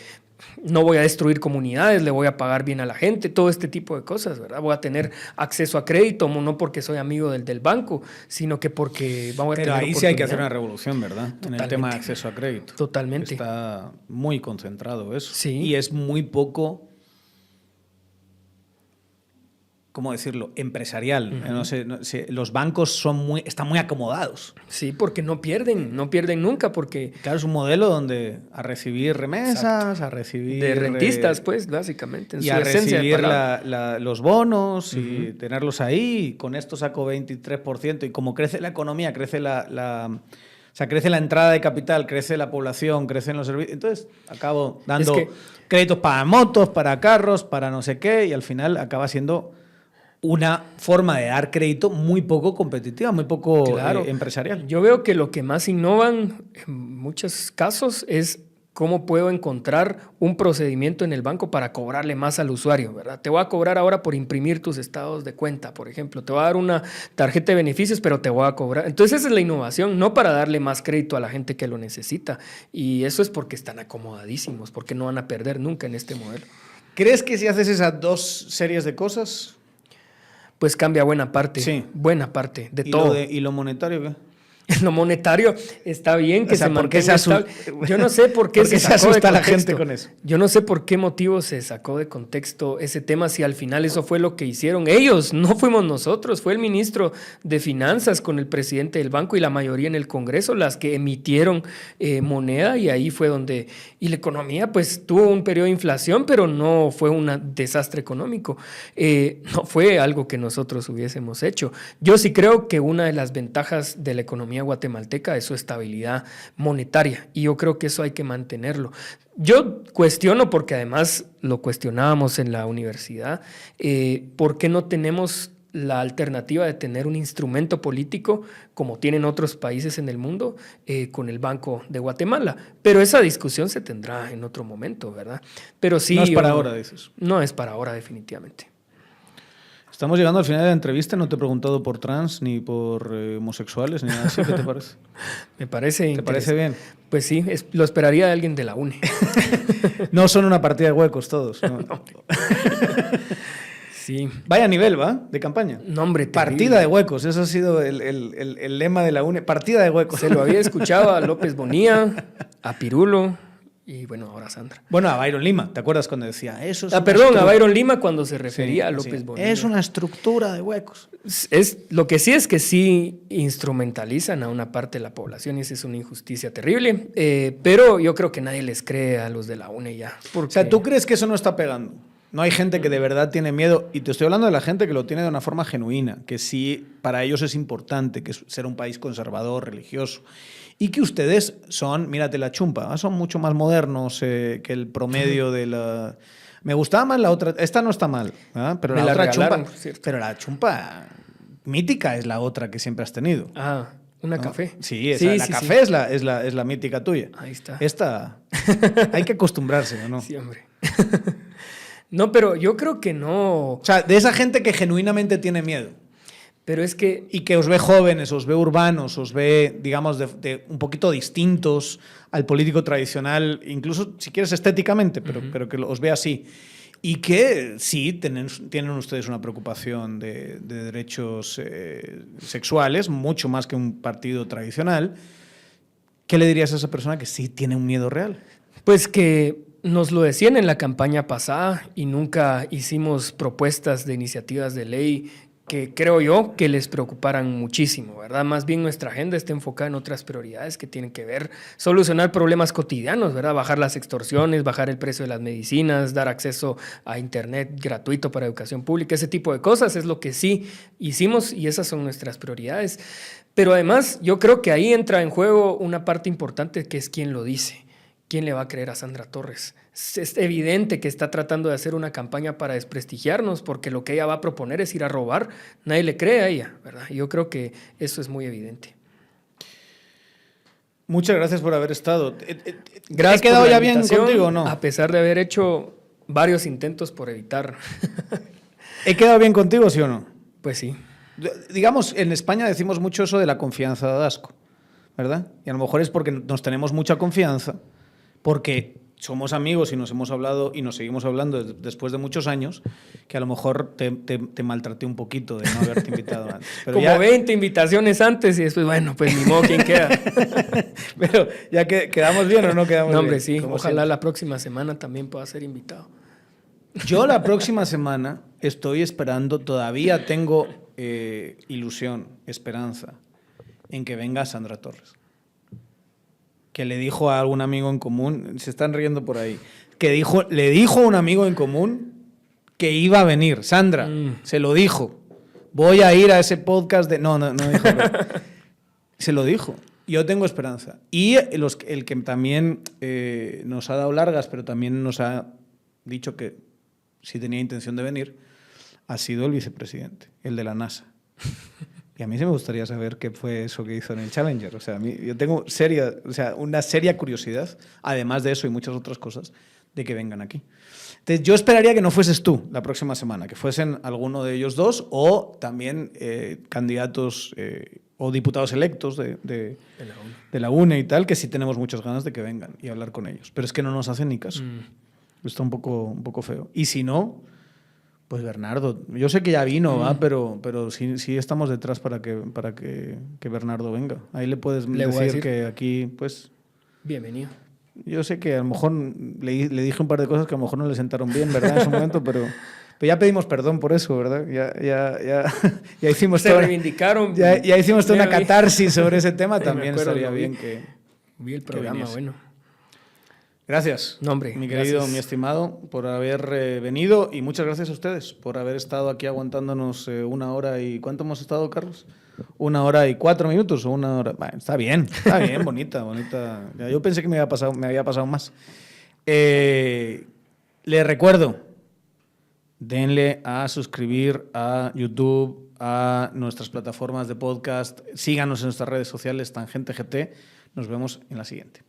no voy a destruir comunidades, le voy a pagar bien a la gente, todo este tipo de cosas, ¿verdad? Voy a tener acceso a crédito, no porque soy amigo del banco, sino que porque vamos a tener Pero ahí sí hay que hacer una revolución, ¿verdad? Totalmente. En el tema de acceso a crédito. Totalmente. Está muy concentrado eso. Sí. Y es muy poco, ¿cómo decirlo?, empresarial. No sé, los bancos están muy acomodados. Sí, porque no pierden nunca, porque... Claro, es un modelo donde a recibir remesas, a recibir... De rentistas, pues, básicamente. Y a recibir los bonos y tenerlos ahí. Y con esto saco 23%. Y como crece la economía, crece crece la entrada de capital, crece la población, crecen los servicios. Entonces, acabo dando créditos para motos, para carros, para no sé qué. Y al final acaba siendo una forma de dar crédito muy poco competitiva, muy poco empresarial. Yo veo que lo que más innovan en muchos casos es cómo puedo encontrar un procedimiento en el banco para cobrarle más al usuario, ¿verdad? Te voy a cobrar ahora por imprimir tus estados de cuenta, por ejemplo. Te voy a dar una tarjeta de beneficios, pero te voy a cobrar. Entonces esa es la innovación, no para darle más crédito a la gente que lo necesita. Y eso es porque están acomodadísimos, porque no van a perder nunca en este modelo. ¿Crees que si haces esas dos series de cosas? Pues cambia buena parte. Sí. Buena parte de todo. ¿Y lo monetario qué? En lo monetario está bien que O sea, se ¿por qué mantenga se asu- estable. Yo no sé por qué ¿Por qué se sacó de asusta la contexto. gente con eso? Yo no sé por qué motivo se sacó de contexto ese tema, si al final eso fue lo que hicieron ellos, no fuimos nosotros, fue el ministro de Finanzas con el presidente del banco y la mayoría en el Congreso las que emitieron moneda, y ahí fue donde... Y la economía pues tuvo un periodo de inflación, pero no fue un desastre económico. No fue algo que nosotros hubiésemos hecho. Yo sí creo que una de las ventajas de la economía guatemalteca es su estabilidad monetaria, y yo creo que eso hay que mantenerlo. Yo cuestiono, porque además lo cuestionábamos en la universidad, ¿por qué no tenemos la alternativa de tener un instrumento político como tienen otros países en el mundo con el Banco de Guatemala? Pero esa discusión se tendrá en otro momento, ¿verdad? Pero sí, No es para ahora, dices. No es para ahora, definitivamente. Estamos llegando al final de la entrevista. No te he preguntado por trans, ni por homosexuales, ni nada así. ¿Qué te parece? Me parece ¿Te parece bien? Pues sí, lo esperaría de alguien de la UNE. No son una partida de huecos todos. ¿no? No. Sí. Vaya nivel, ¿va? De campaña. No, hombre, Partida terrible. de huecos. Eso ha sido el lema de la UNE. Partida de huecos. Se lo había escuchado a López Bonilla, a Pirulo y bueno, ahora a Sandra. Bueno, a Byron Lima. ¿Te acuerdas cuando decía eso? Perdón, a Byron Lima cuando se refería a Sí, López sí. Bonilla. Es una estructura de huecos. Lo que sí es que sí instrumentalizan a una parte de la población y esa es una injusticia terrible, pero yo creo que nadie les cree a los de la UNE ya. O sea, ¿tú crees que eso no está pegando? No hay gente que de verdad tiene miedo, y te estoy hablando de la gente que lo tiene de una forma genuina, que sí, para ellos es importante que ser un país conservador, religioso, y que ustedes son, mírate la chumpa, son mucho más modernos que el promedio de la... Me gustaba más la otra, esta no está mal, ¿verdad? Pero Me la la otra regalaron, chumpa, por cierto. pero la chumpa mítica es la otra que siempre has tenido. Ah, una ¿no? café. Sí, la café. Sí. Es la mítica tuya. Ahí está. Esta hay que acostumbrarse, ¿o no? Sí, hombre. No, pero yo creo que no. O sea, de esa gente que genuinamente tiene miedo Pero es que y que os ve jóvenes, os ve urbanos, os ve, digamos, de un poquito distintos al político tradicional, incluso si quieres estéticamente, pero que os ve así. Y que sí tienen ustedes una preocupación de derechos sexuales, mucho más que un partido tradicional. ¿Qué le dirías a esa persona que sí tiene un miedo real? Pues que nos lo decían en la campaña pasada y nunca hicimos propuestas de iniciativas de ley que creo yo que les preocuparan muchísimo, ¿verdad? Más bien nuestra agenda está enfocada en otras prioridades que tienen que ver solucionar problemas cotidianos, ¿verdad? Bajar las extorsiones, bajar el precio de las medicinas, dar acceso a internet gratuito para educación pública, ese tipo de cosas es lo que sí hicimos y esas son nuestras prioridades. Pero además yo creo que ahí entra en juego una parte importante que es quién lo dice. ¿Quién le va a creer a Sandra Torres? Es evidente que está tratando de hacer una campaña para desprestigiarnos porque lo que ella va a proponer es ir a robar. Nadie le cree a ella, ¿verdad? Yo creo que eso es muy evidente. Muchas gracias por haber estado. Gracias. ¿He quedado por la ya bien invitación, contigo o no? A pesar de haber hecho varios intentos por evitar. ¿He quedado bien contigo, sí o no? Pues sí. Digamos, en España decimos mucho eso de la confianza de Adasco, ¿verdad? Y a lo mejor es porque nos tenemos mucha confianza, porque somos amigos y nos hemos hablado y nos seguimos hablando después de muchos años, que a lo mejor te maltraté un poquito de no haberte invitado antes. Pero como 20 invitaciones antes y después, bueno, pues ni modo, ¿quién queda? Pero ya que quedamos bien o no quedamos No, hombre, bien. sí. Como Ojalá siempre. la próxima semana también pueda ser invitado. Yo la próxima semana estoy esperando, todavía tengo ilusión, esperanza, en que venga Sandra Torres. Que le dijo a algún amigo en común, se están riendo por ahí, le dijo a un amigo en común que iba a venir. Sandra, se lo dijo. Voy a ir a ese podcast de... No dijo. Se lo dijo. Yo tengo esperanza. Y el que también nos ha dado largas, pero también nos ha dicho que sí tenía intención de venir, ha sido el vicepresidente, el de la NASA. Y a mí sí me gustaría saber qué fue eso que hizo en el Challenger. O sea, yo tengo una seria curiosidad, además de eso y muchas otras cosas, de que vengan aquí. Entonces, yo esperaría que no fueses tú la próxima semana, que fuesen alguno de ellos dos o también candidatos o diputados electos de la UNE y tal, que sí tenemos muchas ganas de que vengan y hablar con ellos. Pero es que no nos hacen ni caso. Está un poco feo. Y si no, Pues Bernardo, yo sé que ya vino, ¿va? Pero sí estamos detrás para que Bernardo venga. Ahí le puedes decir que aquí, pues... Bienvenido. Yo sé que a lo mejor le dije un par de cosas que a lo mejor no le sentaron bien, ¿verdad? En su momento, pero ya pedimos perdón por eso, ¿verdad? Ya hicimos Se reivindicaron. Ya hicimos toda una catarsis sobre ese tema. También estaría bien vi el programa, bueno. Gracias, no, hombre, mi querido, gracias. mi estimado, por haber venido, y muchas gracias a ustedes por haber estado aquí aguantándonos 1 hora y... ¿Cuánto hemos estado, Carlos? 1 hora y 4 minutos o 1 hora... Bueno, está bien, bonita. Yo pensé que me había pasado más. Les recuerdo, denle a suscribir a YouTube, a nuestras plataformas de podcast, síganos en nuestras redes sociales, Tangente GT. Nos vemos en la siguiente.